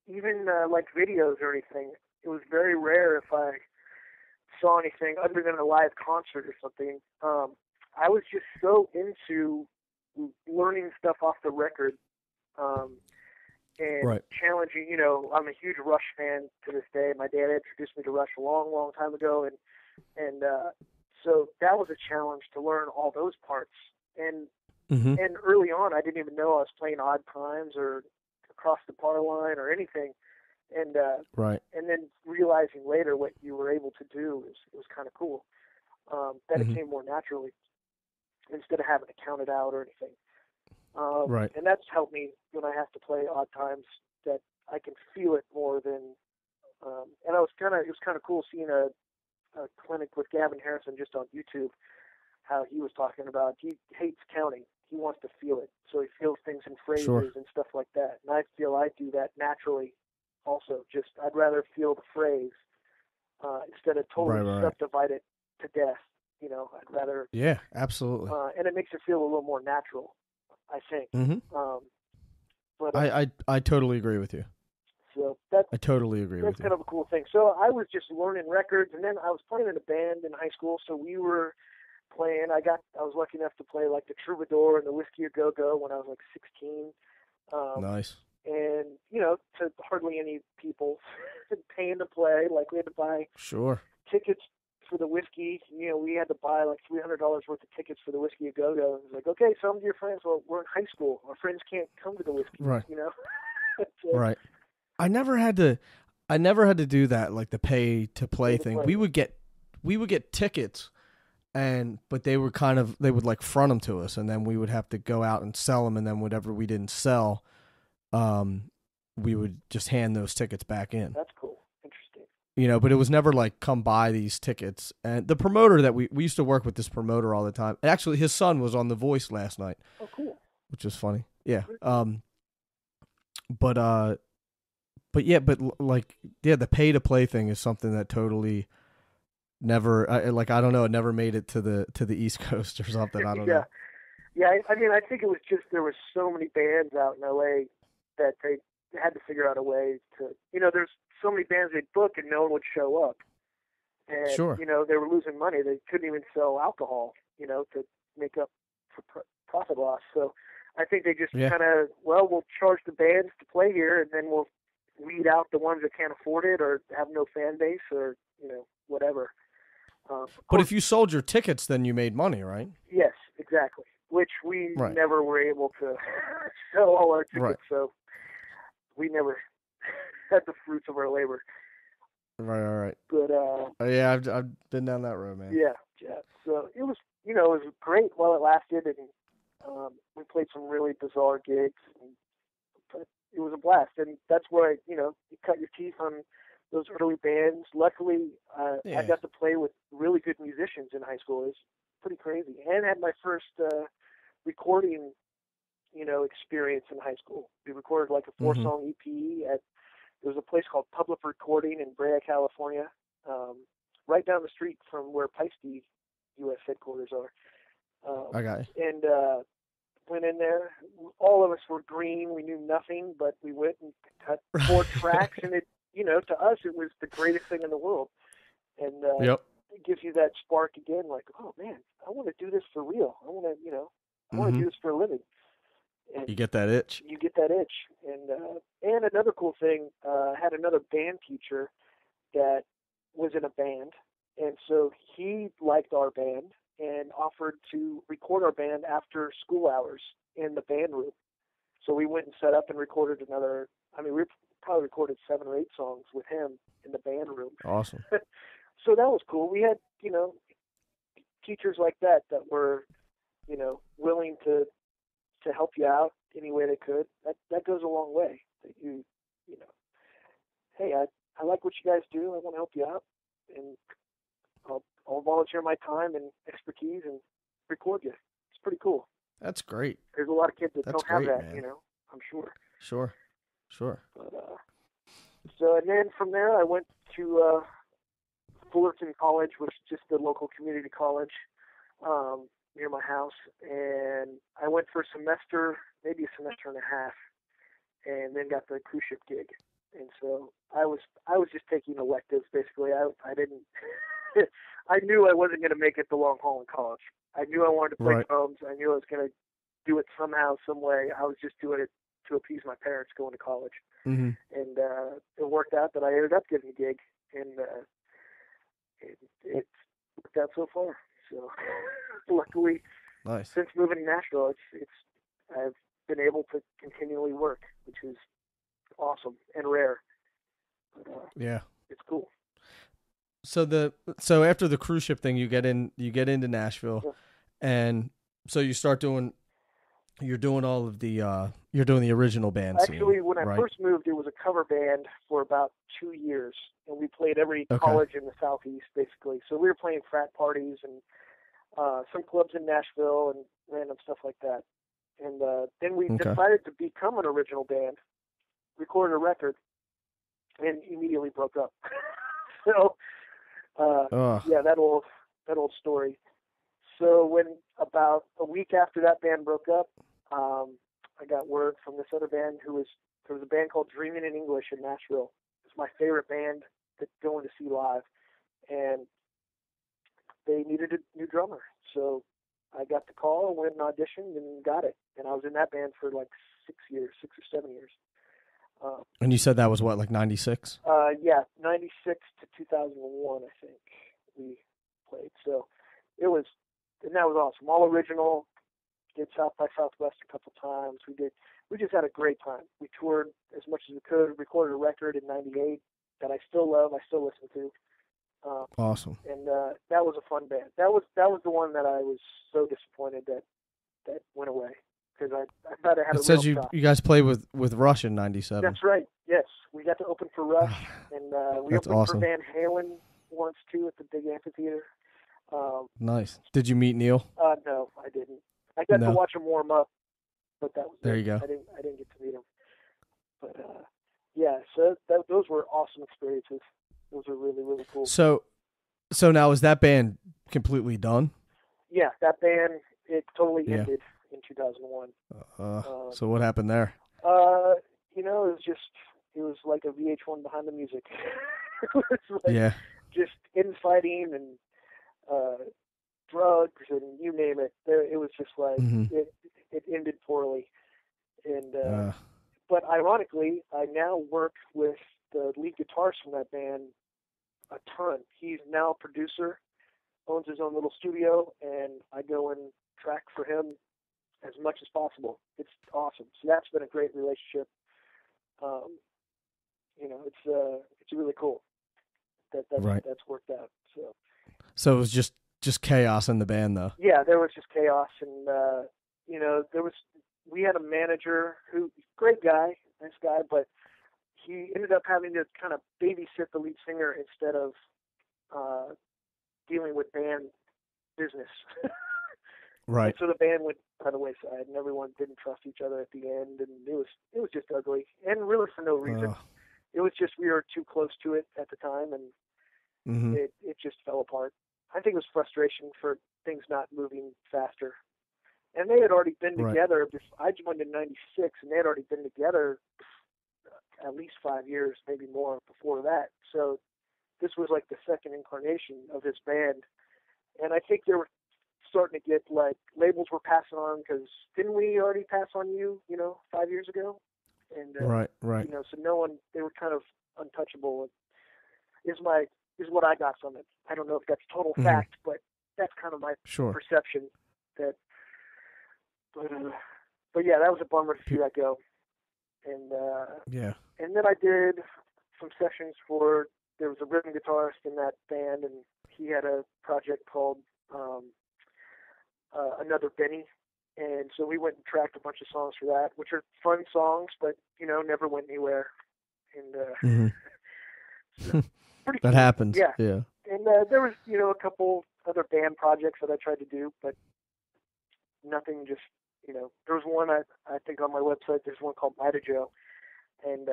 like videos or anything. It was very rare if I saw anything other than a live concert or something. I was just so into learning stuff off the record, and challenging. You know, I'm a huge Rush fan to this day. My dad introduced me to Rush a long, long time ago, and so that was a challenge to learn all those parts. And and early on, I didn't even know I was playing odd times or across the par line or anything. And and then realizing later what you were able to do was kind of cool. That it came more naturally instead of having to count it out or anything. And that's helped me when I have to play odd times, that I can feel it more than. And it was kind of cool seeing a clinic with Gavin Harrison just on YouTube, how he was talking about he hates counting. He wants to feel it, so he feels things in phrases and stuff like that. And I feel I do that naturally. Also, just I'd rather feel the phrase instead of totally subdivide it to death. You know, I'd rather. Yeah, absolutely. And it makes it feel a little more natural, I think. But I totally agree with you. So I totally agree with you. That's kind of a cool thing. So I was just learning records, and then I was playing in a band in high school. So we were playing. I was lucky enough to play like the Troubadour and the Whiskey a Go Go when I was like 16. Nice. And, you know, to hardly any people paying to play. Like, we had to buy tickets for the whiskey. You know, we had to buy like $300 worth of tickets for the Whiskey a Go Go. It was like, okay, some of your friends, well, we're in high school. Our friends can't come to the whiskey. Right. You know. So, right. I never had to do that, like the pay to play thing. We would get tickets, but they would like front them to us, and then we would have to go out and sell them, and then whatever we didn't sell, we would just hand those tickets back in. That's cool. Interesting. You know, but it was never like, come buy these tickets. And the promoter that we used to work with, this promoter all the time. Actually, his son was on The Voice last night. Oh, cool. Which was funny. Yeah. But the pay to play thing is something that totally never, I don't know, it never made it to the East Coast or something. I don't know. Yeah. I mean, I think it was just, there were so many bands out in LA that they had to figure out a way to, you know, there's so many bands they'd book and no one would show up. And, sure. you know, they were losing money. They couldn't even sell alcohol, you know, to make up for profit loss. So I think they just kind of, we'll charge the bands to play here, and then we'll weed out the ones that can't afford it or have no fan base or, you know, whatever. But if you sold your tickets, then you made money, right? Yes, exactly. Which we never were able to sell all our tickets, so we never had the fruits of our labor. Right. But yeah, I've been down that road, man. Yeah. So it was, you know, it was great while it lasted, and we played some really bizarre gigs. But it was a blast, and that's where you cut your teeth on those early bands. Luckily, I got to play with really good musicians in high school. It was pretty crazy, and had my first recording, experience in high school. We recorded like a 4-song EP at, there was a place called Public Recording in Brea, California, right down the street from where Pice U.S. headquarters are. I got you. And went in there. All of us were green. We knew nothing, but we went and cut 4 tracks, and it, to us, it was the greatest thing in the world. And it gives you that spark again, like, oh man, I want to do this for real. I want to, I want to do this for a living. And you get that itch. You get that itch. And another cool thing, I had another band teacher that was in a band, and so he liked our band and offered to record our band after school hours in the band room. So we went and set up and recorded we probably recorded 7 or 8 songs with him in the band room. Awesome. So that was cool. We had, teachers like that were, willing to help you out any way they could. That goes a long way. That hey, I like what you guys do. I want to help you out, and I'll volunteer my time and expertise and record you. It's pretty cool. That's great. There's a lot of kids that don't have that, man. I'm sure. Sure. But, so, and then from there, I went to Fullerton College, which is just the local community college near my house, and I went for a semester, maybe a semester and a half, and then got the cruise ship gig. And so I was just taking electives basically. I didn't. I knew I wasn't going to make it the long haul in college. I knew I wanted to play drums. I knew I was going to do it somehow, some way. I was just doing it to appease my parents going to college. Mm-hmm. And it worked out that I ended up getting a gig, and it's worked out so far. So luckily, nice. Since moving to Nashville, I've been able to continually work, which is awesome and rare. But, it's cool. So after the cruise ship thing, you get into Nashville, and so you start doing. You're doing all of the. You're doing the original band scene. Actually, when I first moved, it was a cover band for about 2 years, and we played every college in the Southeast, basically. So we were playing frat parties and some clubs in Nashville and random stuff like that. And then we decided to become an original band, recorded a record, and immediately broke up. So, that old story. So when about a week after that band broke up, I got word from this other band there was a band called Dreaming in English in Nashville. It's my favorite band to go in to see live, and they needed a new drummer. So I got the call, went and auditioned, and got it. And I was in that band for like 6 or 7 years. And you said that was what, like 96? Yeah, 96 to 2001, I think. played. So and that was awesome. All original. Did South by Southwest a couple times. We just had a great time. We toured as much as we could, recorded a record in '98 that I still love, I still listen to. Awesome. And that was a fun band. That was the one that I was so disappointed that went away, because I thought I had It a says real you shot. you guys played with Rush in '97. That's right. Yes, we got to open for Rush, and we That's opened awesome. for Van Halen once too at the big amphitheater. Nice. Did you meet Neil? No, I didn't. I got to watch him warm up, but that was there. it. You go. I didn't get to meet him. But yeah, so those were awesome experiences. Those were really, really cool. So now is that band completely done? Yeah, that band, it totally ended in 2001. So what happened there? It was like a VH1 Behind the Music. It was like just infighting and drugs and you name it. It was just like it ended poorly. And but ironically, I now work with the lead guitarist from that band a ton. He's now a producer, owns his own little studio, and I go and track for him as much as possible. It's awesome. So that's been a great relationship. It's really cool that's worked out. So it was just chaos in the band, though. Yeah, there was just chaos, and we had a manager who, great guy, nice guy, but he ended up having to kind of babysit the lead singer instead of dealing with band business. Right. And so the band went by the wayside, and everyone didn't trust each other at the end, and it was just ugly, and really for no reason. It was just we were too close to it at the time, and it just fell apart. I think it was frustration for things not moving faster. And they had already been together. I joined in '96, and they had already been together at least 5 years, maybe more before that. So this was like the second incarnation of this band. And I think they were starting to get, like, labels were passing on, because didn't we already pass on you, 5 years ago? And right. So no one, they were kind of untouchable. Is what I got from it. I don't know if that's total fact, but that's kind of my perception. But yeah, that was a bummer to see that go. And and then I did some sessions there was a rhythm guitarist in that band, and he had a project called Another Benny. And so we went and tracked a bunch of songs for that, which are fun songs, but, never went anywhere. And so, pretty that cool. happens. Yeah. And there was, a couple other band projects that I tried to do, but nothing just, there was one, I think on my website, there's one called Mida Joe. And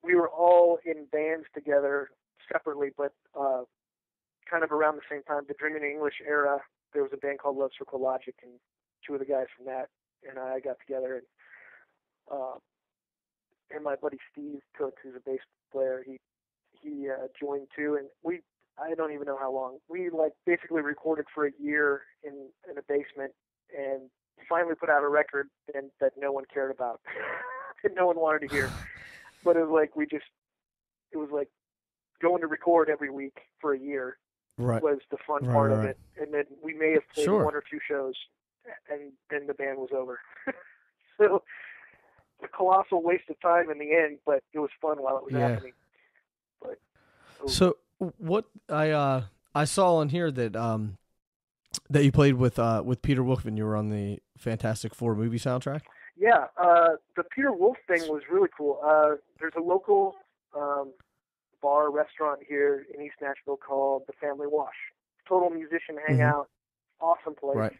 we were all in bands together separately, but kind of around the same time, the Dreaming English era, there was a band called Love Circle Logic, and two of the guys from that and I got together, and my buddy Steve Cook, who's a bass player, he joined too, and I don't even know how long. We basically recorded for a year in a basement, and finally put out a record that no one cared about, and no one wanted to hear. But it was like going to record every week for a year was the fun part of it. And then we may have played one or two shows, and then the band was over. So a colossal waste of time in the end, but it was fun while it was happening. But so what I saw on here that that you played with Peter Wolf, and you were on the Fantastic Four movie soundtrack. Yeah, the Peter Wolf thing was really cool. There's a local bar restaurant here in East Nashville called the Family Wash. Total musician hangout, awesome place. Right.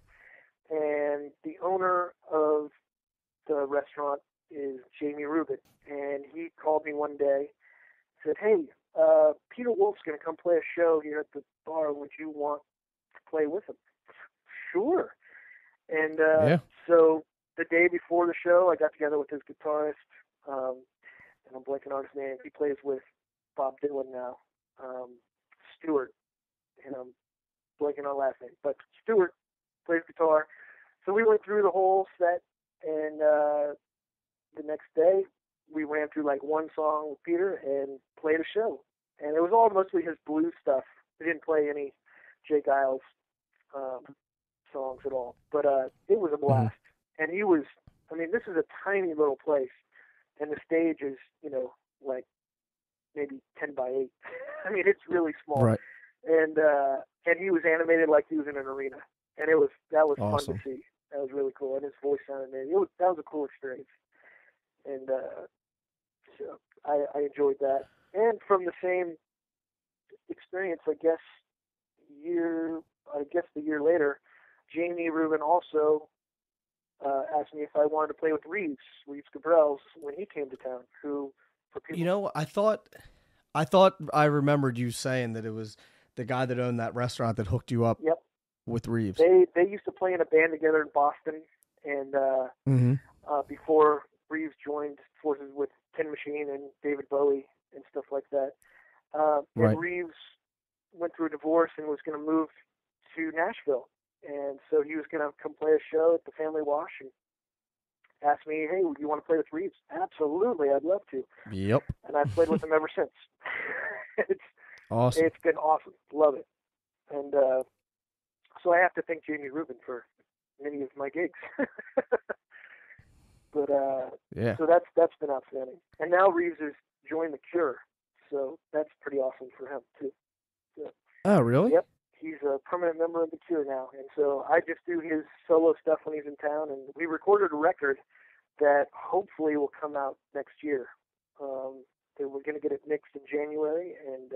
And the owner of the restaurant is Jamie Rubin, and he called me one day, said, "Hey, Peter Wolf's going to come play a show here at the bar. Would you want to play with him?" Sure. And so the day before the show, I got together with his guitarist, and I'm blanking on his name. He plays with Bob Dylan now, Stewart, and I'm blanking on last name, but Stewart plays guitar. So we went through the whole set, and the next day we ran through one song with Peter and played a show, and it was all mostly his blues stuff. We didn't play any Jay Giles songs at all, but it was a blast. And he was, I mean, this is a tiny little place, and the stage is, like maybe 10 by 8. I mean, it's really small. Right. And he was animated like he was in an arena, and that was awesome. fun to see. That was really cool, and his voice sounded amazing. That was a cool experience, and so I enjoyed that. And from the same experience, I guess the year later, Jamie Rubin also asked me if I wanted to play with Reeves Gabrels when he came to town. Who, for people, I thought I remembered you saying that it was the guy that owned that restaurant that hooked you up. Yep. With Reeves. They used to play in a band together in Boston, and before Reeves joined forces with Tin Machine and David Bowie and stuff like that. Right. And Reeves went through a divorce and was going to move to Nashville, and so he was going to come play a show at the Family Wash and asked me, "Hey, you want to play with Reeves?" Absolutely, I'd love to. Yep. And I've played with him ever since. Awesome. It's been awesome. Love it. And so I have to thank Jamie Rubin for many of my gigs. But yeah. So that's been outstanding. And now Reeves has joined The Cure, so that's pretty awesome for him too. So, oh, really? Yep. He's a permanent member of The Cure now, and so I just do his solo stuff when he's in town. And we recorded a record that hopefully will come out next year. We're going to get it mixed in January, and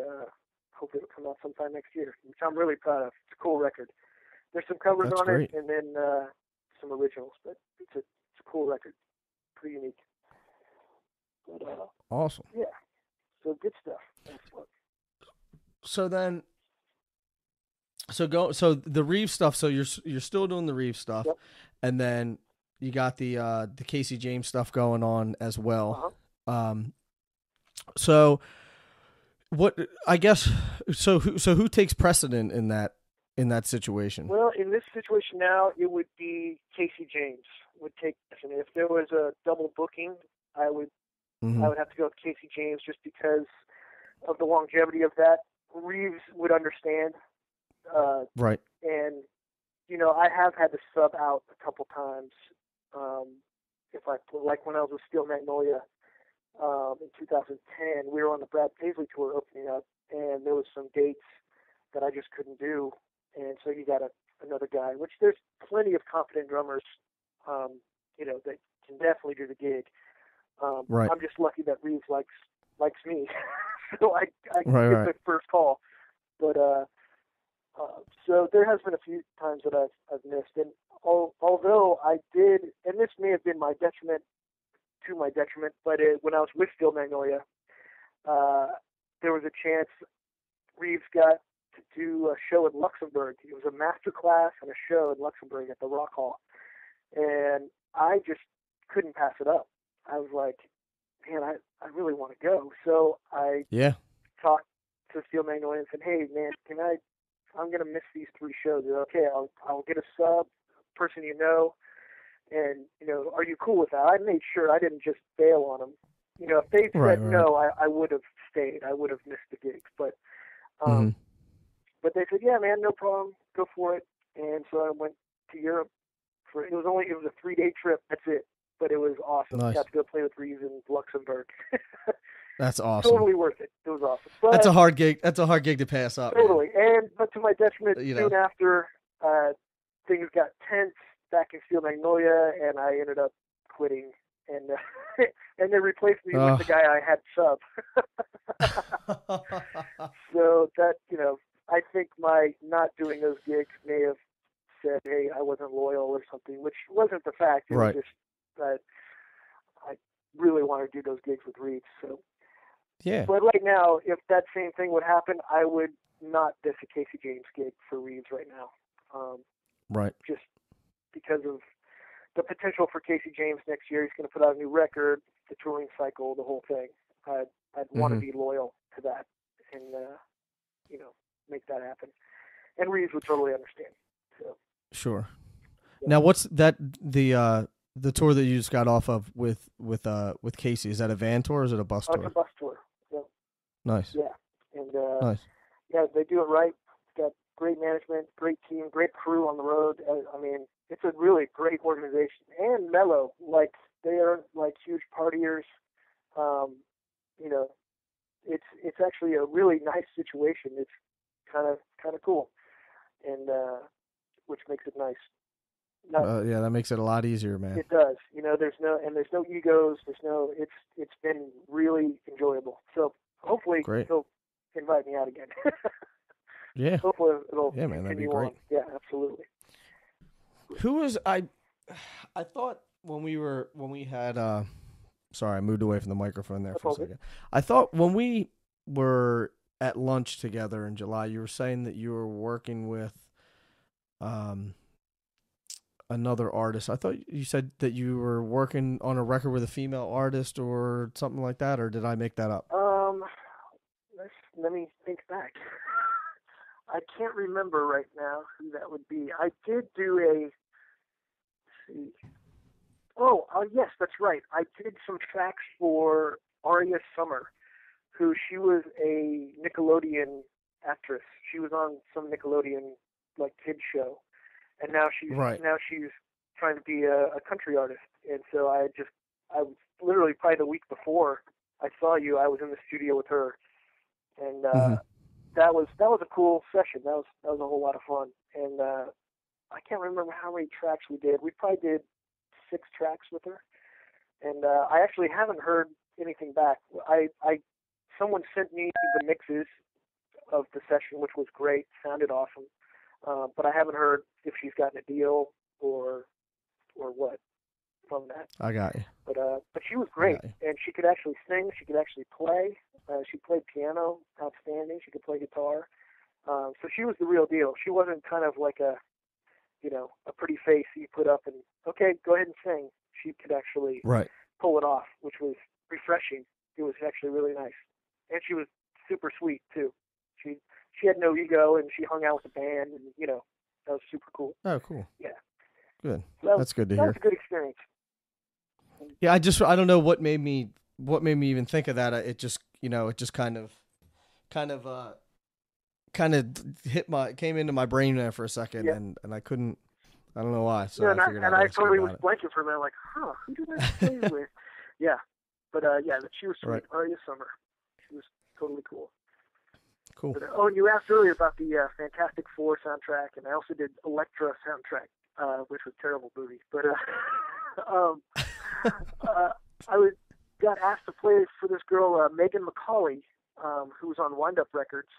hopefully it'll come out sometime next year, which I'm really proud of. It's a cool record. There's some covers That's on great. it, and then some originals, but it's a cool record, pretty unique. But, awesome. Yeah, so good stuff. That's what. So then, so the Reeves stuff. So you're still doing the Reeves stuff, Yep. And then you got the Casey James stuff going on as well. So what I guess so who takes precedent in that situation? Well, in this situation now, it would be Casey James would take precedent. If there was a double booking, I would have to go with Casey James just because of the longevity of that. Reeves would understand. Right. And, I have had to sub out a couple times. Like when I was with Steel Magnolia in 2010, we were on the Brad Paisley tour opening up, and there was some dates that I just couldn't do. And so you got another guy, which there's plenty of competent drummers, that can definitely do the gig. Right. I'm just lucky that Reeves likes me, so I get the first call. But so there has been a few times that I've missed, and although I did, and this may have been to my detriment, but when I was with Steel Magnolia, there was a chance Reeves got to do a show in Luxembourg. It was a master class and a show in Luxembourg at the Rock Hall, and I just couldn't pass it up. I was like, man, I really want to go. So I talked to Steel Magnolia and said, hey, man, I'm going to miss these 3 shows. They're okay, I'll get a sub, person and, are you cool with that? I made sure I didn't just bail on them. If they said no, I would have stayed. I would have missed the gigs. But they said, yeah, man, no problem. Go for it. And so I went to Europe it was a 3-day trip. That's it. But it was awesome. Nice. Got to go play with Reeves in Luxembourg. That's awesome. Totally worth it. It was awesome. But that's a hard gig. That's a hard gig to pass up. Totally. But to my detriment, soon after, things got tense back in Steel Magnolia, and I ended up quitting. And and they replaced me with the guy I had sub. So that, I think my not doing those gigs may have said, hey, I wasn't loyal or something, which wasn't the fact. It was just that I really wanted to do those gigs with Reeves. So, yeah. But right now, if that same thing would happen, I would not diss a Casey James gig for Reeves right now. Right. Just because of the potential for Casey James next year. He's going to put out a new record, the touring cycle, the whole thing. I'd want to be loyal to that and, make that happen. And Reeves would totally understand. So. Sure. Yeah. Now, what's that the tour that you just got off of with Casey? Is that a van tour or is it a bus tour? It's a bus tour. Yeah. Nice. Yeah. And Nice. yeah, they do it right. Got great management, great team, great crew on the road. I mean, it's a really great organization, and mellow. Like, they are like huge partiers. You know, it's actually a really nice situation. It's kind of cool, and which makes it nice. Yeah, that makes it a lot easier, man. It does. You know, there's no egos. It's been really enjoyable. So hopefully he'll invite me out again. Yeah. Hopefully it'll man, that'd be great. on. Yeah, absolutely. Who was I thought when we had sorry, I moved away from the microphone there for a second. I thought when we were at lunch together in July, you were saying that you were working with another artist. I thought you said that you were working on a record with a female artist or something like that, or did I make that up? Let me think back. I can't remember right now who that would be. I did do let's see. Oh, yes, that's right. I did some tracks for Aria Summer, who she was a Nickelodeon actress. She was on some Nickelodeon like kids show, and now she's trying to be a country artist. And so I was literally probably the week before I saw you, I was in the studio with her, and that was a cool session. That was a whole lot of fun. And I can't remember how many tracks we did. We probably did 6 tracks with her, and I actually haven't heard anything back. Someone sent me the mixes of the session, which was great, sounded awesome, but I haven't heard if she's gotten a deal or what from that. I got you. But she was great, and she could actually sing. She could actually play. She played piano, outstanding. She could play guitar. So she was the real deal. She wasn't kind of like a pretty face you put up and, okay, go ahead and sing. She could actually pull it off, which was refreshing. It was actually really nice. And she was super sweet, too. She had no ego, and she hung out with the band, and, that was super cool. Oh, cool. Yeah. Good. That's good to hear. That was a good experience. Yeah, I don't know what made me even think of that. It just, it just kind of came into my brain there for a second, and I couldn't. I don't know why. So I figured I totally was blanking for a minute, like, who did I play with? Yeah, but she was sweet. Right. Aria Summer, she was totally cool. Cool. But, and you asked earlier about the Fantastic Four soundtrack, and I also did Elektra soundtrack, which was a terrible movie. But I got asked to play for this girl, Megan McCauley, who was on Wind Up Records.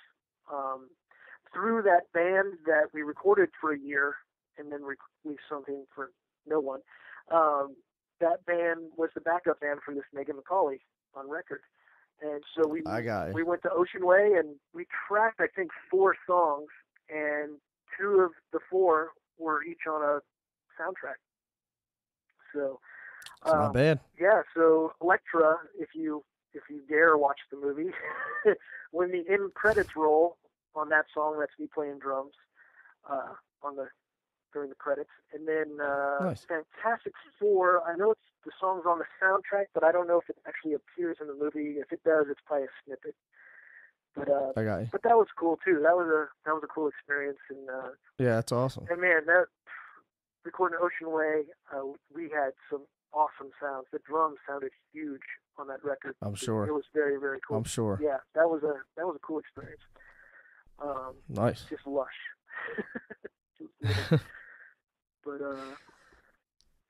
Through that band that we recorded for a year and then released something for no one, that band was the backup band for this Megan McCauley on record. And so we went to Ocean Way, and we tracked, I think, 4 songs, and 2 of the 4 were each on a soundtrack. So it's not bad. Yeah, so Elektra, if you dare watch the movie, when the end credits roll on that song, that's me playing drums during the credits. And then nice. Fantastic Four, I know the song's on the soundtrack, but I don't know if it actually appears in the movie. If it does, it's probably a snippet. But I got you. But that was cool too. That was a cool experience. And yeah, that's awesome. And man, that recording Ocean Way, we had some awesome sounds. The drums sounded huge on that record. I'm sure. It was very, very cool. I'm sure. Yeah, that was a cool experience. Nice. Just lush. But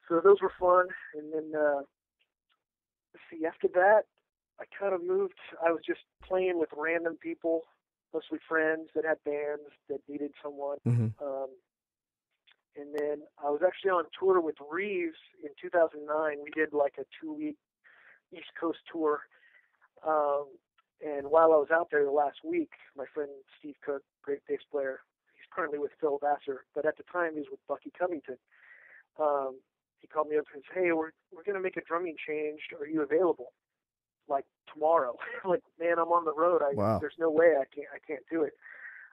so those were fun, and then let's see. After that, I kind of moved. I was just playing with random people, mostly friends that had bands that needed someone. Mm-hmm. And then I was actually on tour with Reeves in 2009. We did like a 2-week East Coast tour. And while I was out there the last week, my friend Steve Cook, great bass player, he's currently with Phil Vassar, but at the time he was with Bucky Covington. He called me up and said, "Hey, we're going to make a drumming change. Are you available? Like tomorrow?" I'm like, man, I'm on the road. Wow. There's no way I can't do it.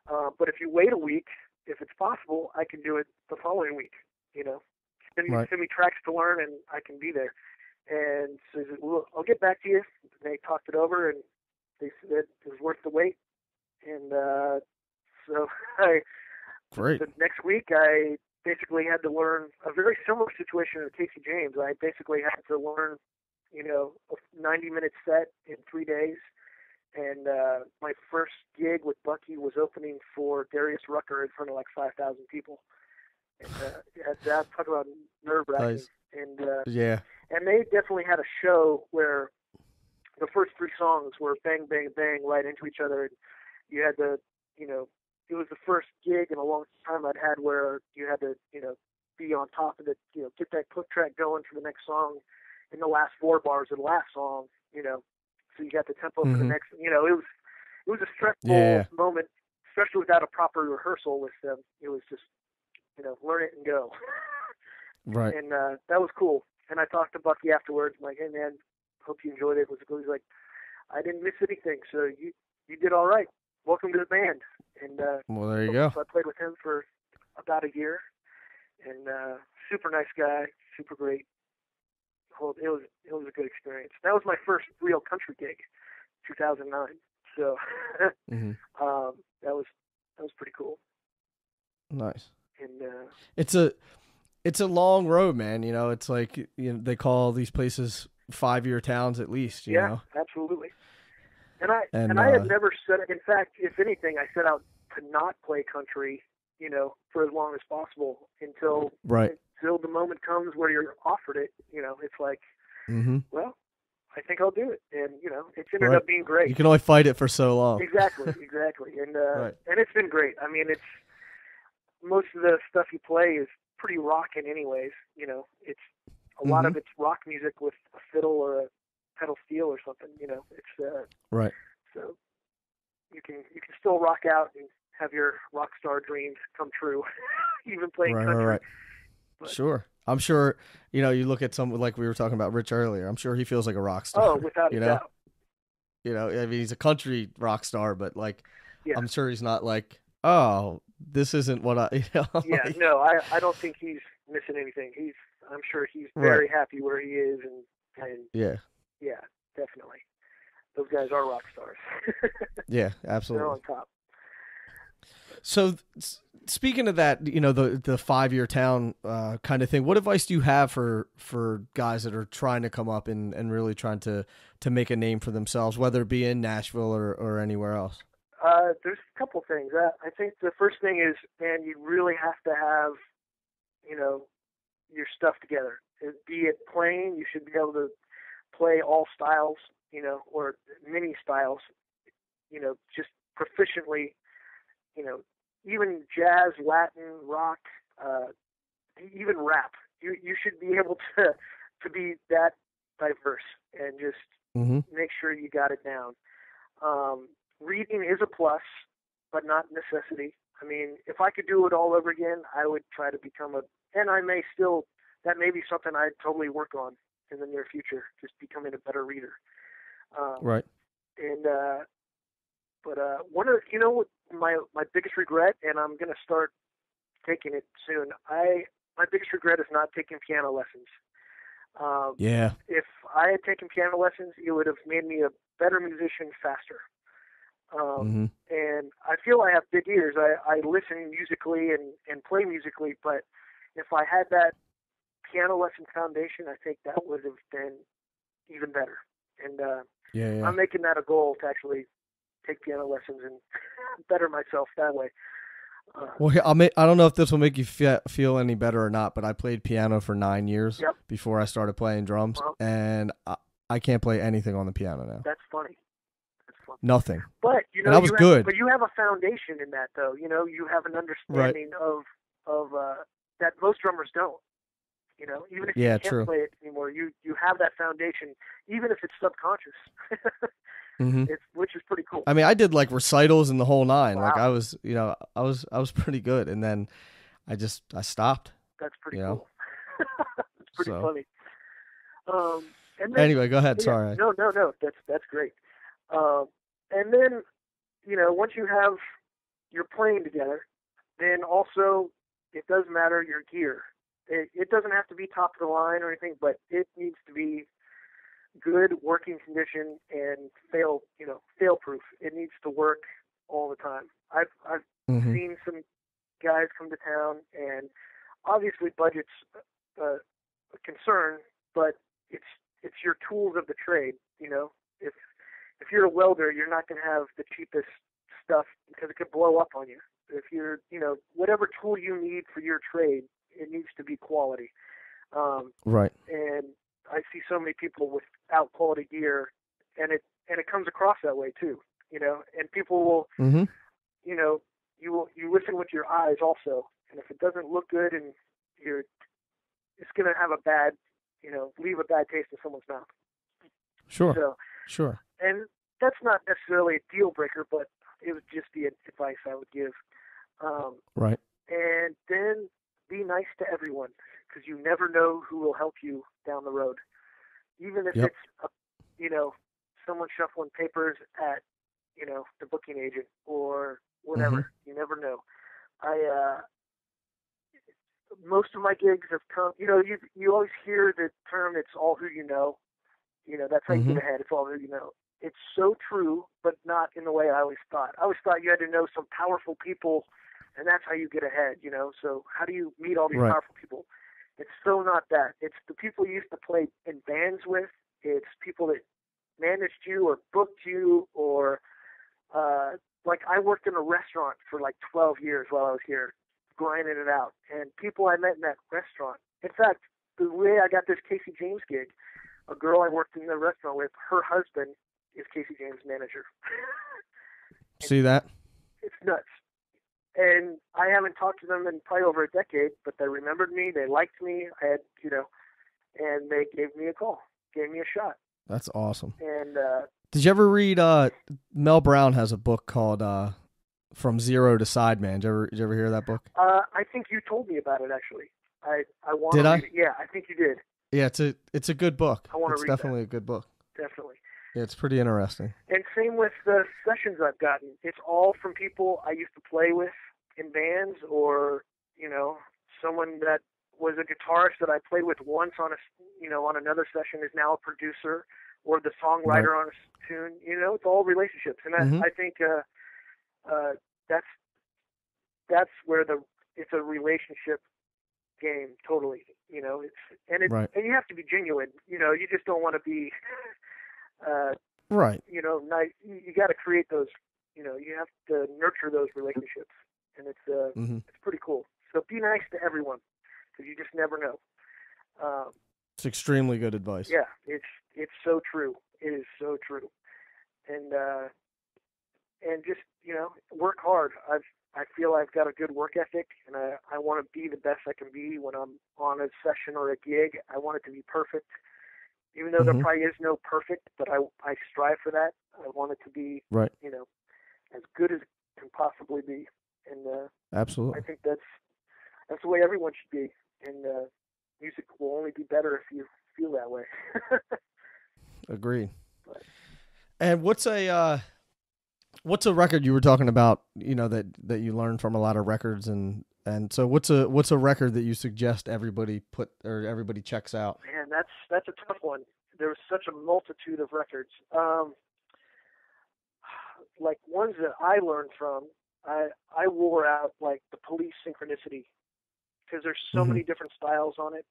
But if you wait a week, if it's possible, I can do it the following week. Send me tracks to learn, and I can be there. And so he said, well, I'll get back to you. And they talked it over, and they said it was worth the wait. And Great. The next week, I basically had to learn a very similar situation to Casey James. I basically had to learn, a 90-minute set in 3 days. And my first gig with Bucky was opening for Darius Rucker in front of like 5,000 people. And that talk about nerve-wracking. Nice. And Yeah. and they definitely had a show where the first 3 songs were bang, bang, bang right into each other. And you had to, it was the first gig in a long time I'd had where you had to, be on top of it, get that click track going for the next song in the last 4 bars of the last song, so you got the tempo for the next, it was a stressful moment, especially without a proper rehearsal with them. It was just, learn it and go. Right. And that was cool. And I talked to Bucky afterwards. I'm like, hey, man, hope you enjoyed it. He's like, I didn't miss anything, so you did all right. Welcome to the band. And well, there you go. So I played with him for about a year. And super nice guy, super great. It was a good experience. That was my first real country gig, 2009. So that was pretty cool. Nice. And it's a long road, man. It's like they call these places 5-year towns at least. You know? Absolutely. And I had never said. In fact, if anything, I set out to not play country, for as long as possible until the moment comes where you're offered it. It's like, well, I think I'll do it, and it's ended up being great. You can only fight it for so long. Exactly, and and it's been great. I mean, it's most of the stuff you play is pretty rockin' anyways. It's a lot of it's rock music with a fiddle or a pedal steel or something. It's right. So you can still rock out and have your rock star dreams come true, even playing country. Right. But, sure. I'm sure, you look at someone like we were talking about Rich earlier. I'm sure he feels like a rock star. Oh, without a doubt. I mean, he's a country rock star, but I'm sure he's not like, oh, this isn't what I, Yeah, no, I don't think he's missing anything. I'm sure he's very happy where he is. And yeah, definitely. Those guys are rock stars. Yeah, absolutely. They're on top. So speaking of that, the 5-year town kind of thing, what advice do you have for guys that are trying to come up and really trying to make a name for themselves, whether it be in Nashville or anywhere else? There's a couple things. I think the first thing is, man, you really have to have, your stuff together. Be it playing, you should be able to play all styles, or many styles, just proficiently, even jazz, Latin, rock, even rap. You should be able to be that diverse and just make sure you got it down. Reading is a plus, but not necessity. I mean, if I could do it all over again, I would try to become and that may be something I'd totally work on in the near future, just becoming a better reader. Right. And, but one of, my biggest regret, and I'm going to start taking it soon. My biggest regret is not taking piano lessons. If I had taken piano lessons, it would have made me a better musician faster. And I feel I have big ears. I listen musically and play musically, but if I had that piano lesson foundation, I think that would have been even better. And I'm making that a goal to actually take piano lessons and better myself that way. Well, I don't know if this will make you feel any better or not, but I played piano for 9 years before I started playing drums, and I can't play anything on the piano now. That's funny. Nothing. But and I was good. But you have a foundation in that, though. You have an understanding of that most drummers don't. Even if you can't play it anymore, you have that foundation, even if it's subconscious. Which is pretty cool. I mean, I did like recitals and the whole nine. Wow. Like I was pretty good, and then I stopped. That's pretty cool. It's pretty funny. And then, anyway, go ahead. Sorry. No. That's great. And then, once you're playing together, then also it does matter your gear. It doesn't have to be top of the line or anything, but it needs to be good working condition and fail proof. It needs to work all the time. I've seen some guys come to town, and obviously budget's a concern, but it's your tools of the trade. You know, if you're a welder, you're not going to have the cheapest stuff because it could blow up on you. If you're, you know, whatever tool you need for your trade, it needs to be quality. Right. And I see so many people without quality gear, and it comes across that way too. You know, and people will, you know, you listen with your eyes also, and if it doesn't look good, and it's going to have a bad, you know, leave a bad taste in someone's mouth. Sure. So, sure. And that's not necessarily a deal breaker, but it would just be advice I would give. Right. And then be nice to everyone, because you never know who will help you down the road. Even if it's, you know, someone shuffling papers at, you know, the booking agent or whatever. You never know. Most of my gigs have come, you know, you always hear the term, it's all who you know. You know, that's how you get ahead. It's all who you know. It's so true, but not in the way I always thought. I always thought you had to know some powerful people, and that's how you get ahead, you know. So how do you meet all these powerful people? It's so not that. It's the people you used to play in bands with. It's people that managed you or booked you, or like I worked in a restaurant for like 12 years while I was here, grinding it out. And people I met in that restaurant. In fact, the way I got this Casey James gig, a girl I worked in the restaurant with, her husband is Casey James' manager. See that? It's nuts. And I haven't talked to them in probably over a decade, but they remembered me. They liked me. I had, you know, and they gave me a call, gave me a shot. That's awesome. And did you ever read? Mel Brown has a book called "From Zero to Sideman." Did you ever hear that book? I think you told me about it actually. I want to read it. Yeah, I think you did. Yeah, it's a good book. I want to read It's definitely a good book. Definitely. Yeah, it's pretty interesting. And same with the sessions I've gotten. It's all from people I used to play with in bands, or, you know, someone that was a guitarist that I played with once on on another session is now a producer, or the songwriter on a tune. You know, it's all relationships. And I think that's where it's a relationship game totally. You know, and you have to be genuine. You know, you just don't want to be you know, nice. You got to create those. You know, you have to nurture those relationships, and it's pretty cool. So be nice to everyone, because you just never know. It's extremely good advice. Yeah, it's so true. It is so true, and just, you know, work hard. I feel I've got a good work ethic, and I want to be the best I can be when I'm on a session or a gig. I want it to be perfect. Even though there probably is no perfect, but I strive for that. I want it to be, you know, as good as it can possibly be. And absolutely, I think that's the way everyone should be. And music will only be better if you feel that way. Agreed. But, and what's a record you were talking about? You know, that you learned from a lot of records, and so what's a record that you suggest everybody checks out? Man, that's a tough one. There's such a multitude of records. Like ones that I learned from, I wore out like the Police Synchronicity, because there's so many different styles on it.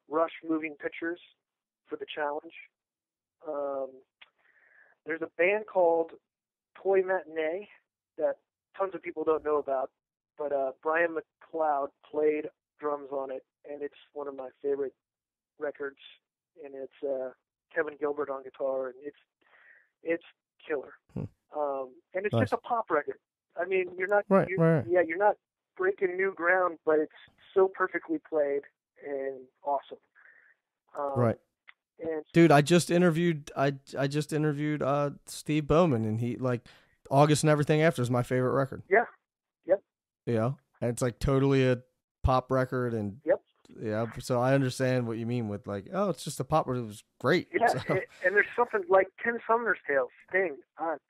Rush Moving Pictures for the challenge. There's a band called Toy Matinee that tons of people don't know about, but Brian McLeod played drums on it, and it's one of my favorite records. And it's Kevin Gilbert on guitar, and it's killer. And it's just a pop record. I mean, you're not you're not breaking new ground, but it's so perfectly played and awesome. Right. And dude, I just interviewed Steve Bowman, and he, like, August and Everything After is my favorite record. Yeah. Yep. You know, and it's like totally a pop record, and yeah, so I understand what you mean with, like, oh, it's just a pop record. It was great. Yeah, so. And there's something like Ken Sumner's Tales, Sting.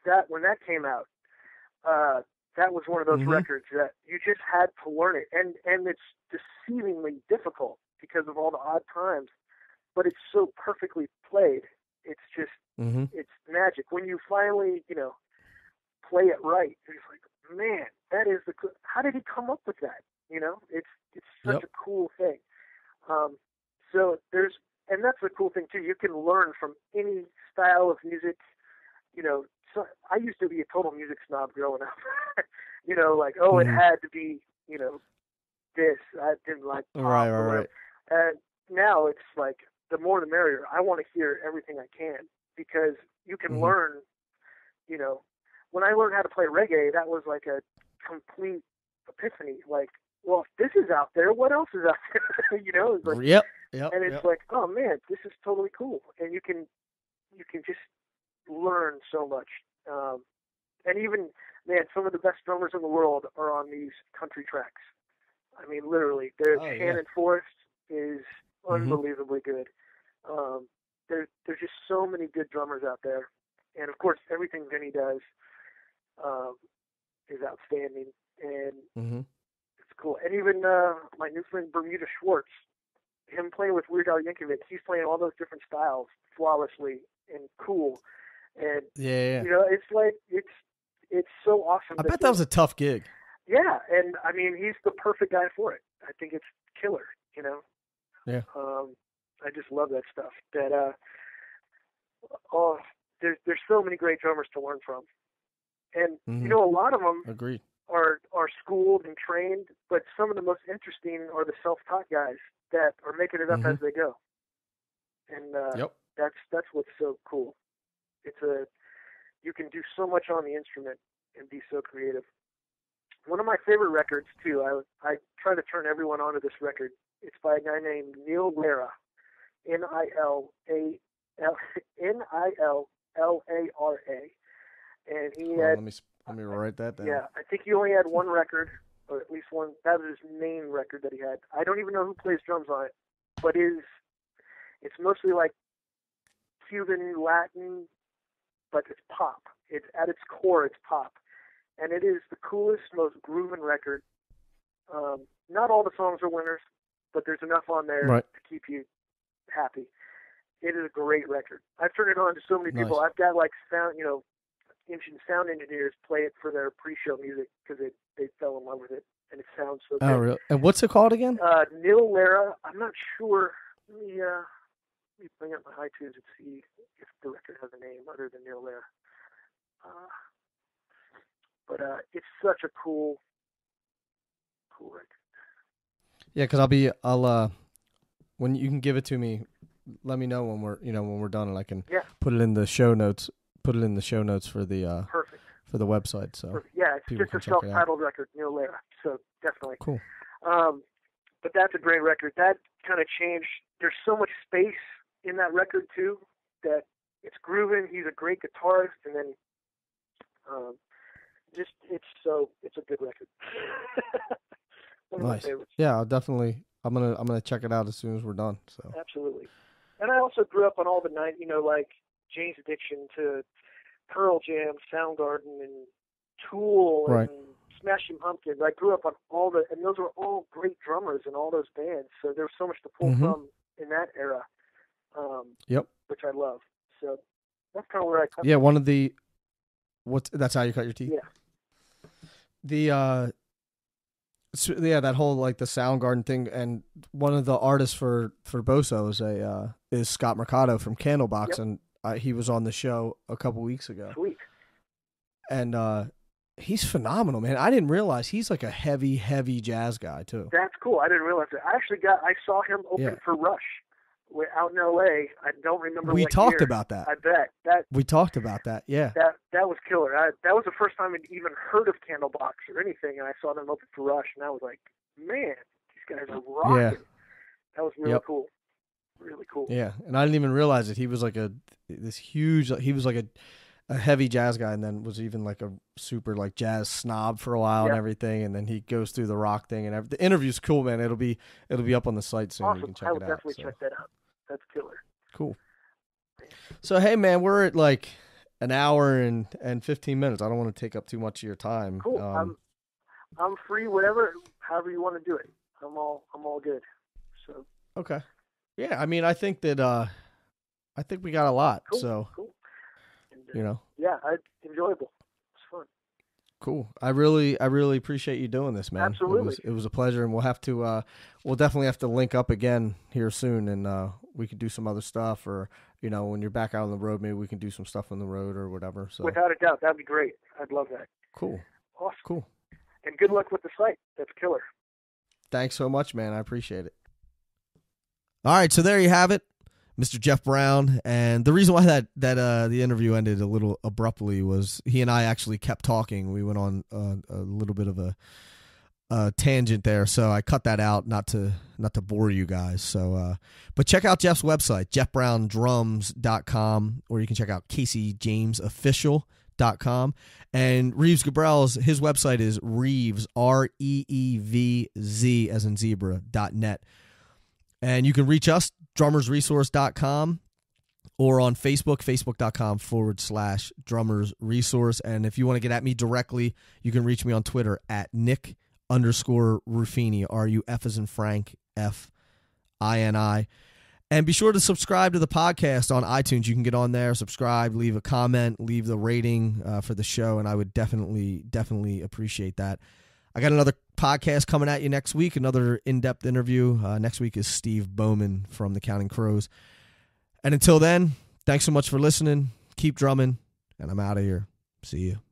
That when that came out, that was one of those records that you just had to learn it, and it's deceivingly difficult because of all the odd times, but it's so perfectly played. It's just it's magic when you finally, you know, play it right. It's like, man, that is how did he come up with that? You know, it's such a cool thing. So and that's the cool thing too. You can learn from any style of music. You know, so I used to be a total music snob growing up. You know, like, it had to be, you know, this. I didn't like pop or whatever. And now it's like, the more the merrier. I want to hear everything I can, because you can learn, you know. When I learned how to play reggae, that was like a complete epiphany. Like, well, if this is out there, what else is out there? You know? It's like, and it's like, oh man, this is totally cool. And you can just learn so much. And even, man, some of the best drummers in the world are on these country tracks. I mean, literally, Shannon Forrest is unbelievably good. There's just so many good drummers out there. And of course, everything Vinny does is outstanding, and it's cool. And even my new friend Bermuda Schwartz, him playing with Weird Al Yankovic, he's playing all those different styles flawlessly and cool. And you know, it's like it's so awesome. I bet that was a tough gig. Yeah, and I mean, he's the perfect guy for it. I think it's killer. You know. Yeah. I just love that stuff. That there's so many great drummers to learn from, and you know, a lot of them are schooled and trained, but some of the most interesting are the self-taught guys that are making it up as they go. And that's what's so cool. You can do so much on the instrument and be so creative. One of my favorite records too. I try to turn everyone onto this record. It's by a guy named Neil Lara, Nillara, and he had. Let me write that down. Yeah, I think he only had one record, or at least one. That was his main record that he had. I don't even know who plays drums on it, but it's mostly like Cuban Latin, but it's pop. It's at its core, it's pop, and it is the coolest, most grooving record. Not all the songs are winners, but there's enough on there to keep you happy. It is a great record. I've turned it on to so many people. I've got like sound engineers play it for their pre-show music because they fell in love with it, and it sounds so good. Oh, really? And what's it called again? Neil Lara. I'm not sure. Let me bring up my iTunes and see if the record has a name other than Neil Lara. But it's such a cool record. Yeah, because when you can give it to me, let me know when we're done, and I can put it in the show notes. Put it in the show notes for the for the website. So yeah, it's just a self-titled record, Neil Lara. So definitely cool. But that's a great record. That kind of changed. There's so much space in that record too that it's grooving. He's a great guitarist, and then it's a good record. One of my favorites. Yeah, I'm gonna check it out as soon as we're done. So absolutely. And I also grew up on all the like Jane's Addiction to Pearl Jam, Soundgarden, and Tool, and Smashing Pumpkins. I grew up on and those were all great drummers in all those bands. So there was so much to pull from in that era. Which I love. So that's kind of where I come from. Yeah, one of the that's how you cut your teeth. Yeah. That whole like the Soundgarden thing, and one of the artists for Boso is Scott Mercado from Candlebox, and he was on the show a couple weeks ago. Sweet. And he's phenomenal, man. I didn't realize he's like a heavy jazz guy too. That's cool. I didn't realize that. I saw him open for Rush out in L.A. I don't remember. We what talked year. about that. I bet that we talked about that. Yeah, that was killer. That was the first time I'd even heard of Candlebox or anything, and I saw them open for Rush, and I was like, man, these guys are rocking. Yeah. That was really cool. Really cool. Yeah, and I didn't even realize it. He was like he was like a heavy jazz guy, and then was even like a super like jazz snob for a while and everything, and then he goes through the rock thing and everything. The interview's cool, man. It'll be up on the site soon. Awesome. You can check I will it out. definitely check that out. That's killer. Cool. So hey, man, we're at like an hour and 15 minutes. I don't want to take up too much of your time. Cool. I'm free. However you want to do it. I'm all good. So. Okay. Yeah, I mean, I think that I think we got a lot. Cool. So. Cool. And, you know. Yeah, enjoyable. It's fun. Cool. I really appreciate you doing this, man. Absolutely. It was a pleasure, and we'll definitely have to link up again here soon, and we could do some other stuff, or when you're back out on the road, maybe we can do some stuff on the road or whatever. So without a doubt, that'd be great. I'd love that. Cool. Awesome. Cool. And good luck with the site. That's killer. Thanks so much, man. I appreciate it. All right, so there you have it, Mr. Jeff Brown. And the reason why that the interview ended a little abruptly was he and I actually kept talking. We went on a little bit of a tangent there, so I cut that out not to bore you guys. So, but check out Jeff's website, jeffbrowndrums.com, or you can check out CaseyJamesOfficial.com. And Reeves Gabrel's, his website is Reeves, REEVZ as in zebra.net. And you can reach us, drummersresource.com, or on Facebook, facebook.com/drummersresource. And if you want to get at me directly, you can reach me on Twitter at Nick_Ruffini, RUF as in Frank, FINI. And be sure to subscribe to the podcast on iTunes. You can get on there, subscribe, leave a comment, leave the rating for the show, and I would definitely appreciate that. I got another podcast coming at you next week, another in-depth interview. Next week is Steve Bowman from the Counting Crows. And until then, thanks so much for listening. Keep drumming, and I'm out of here. See you.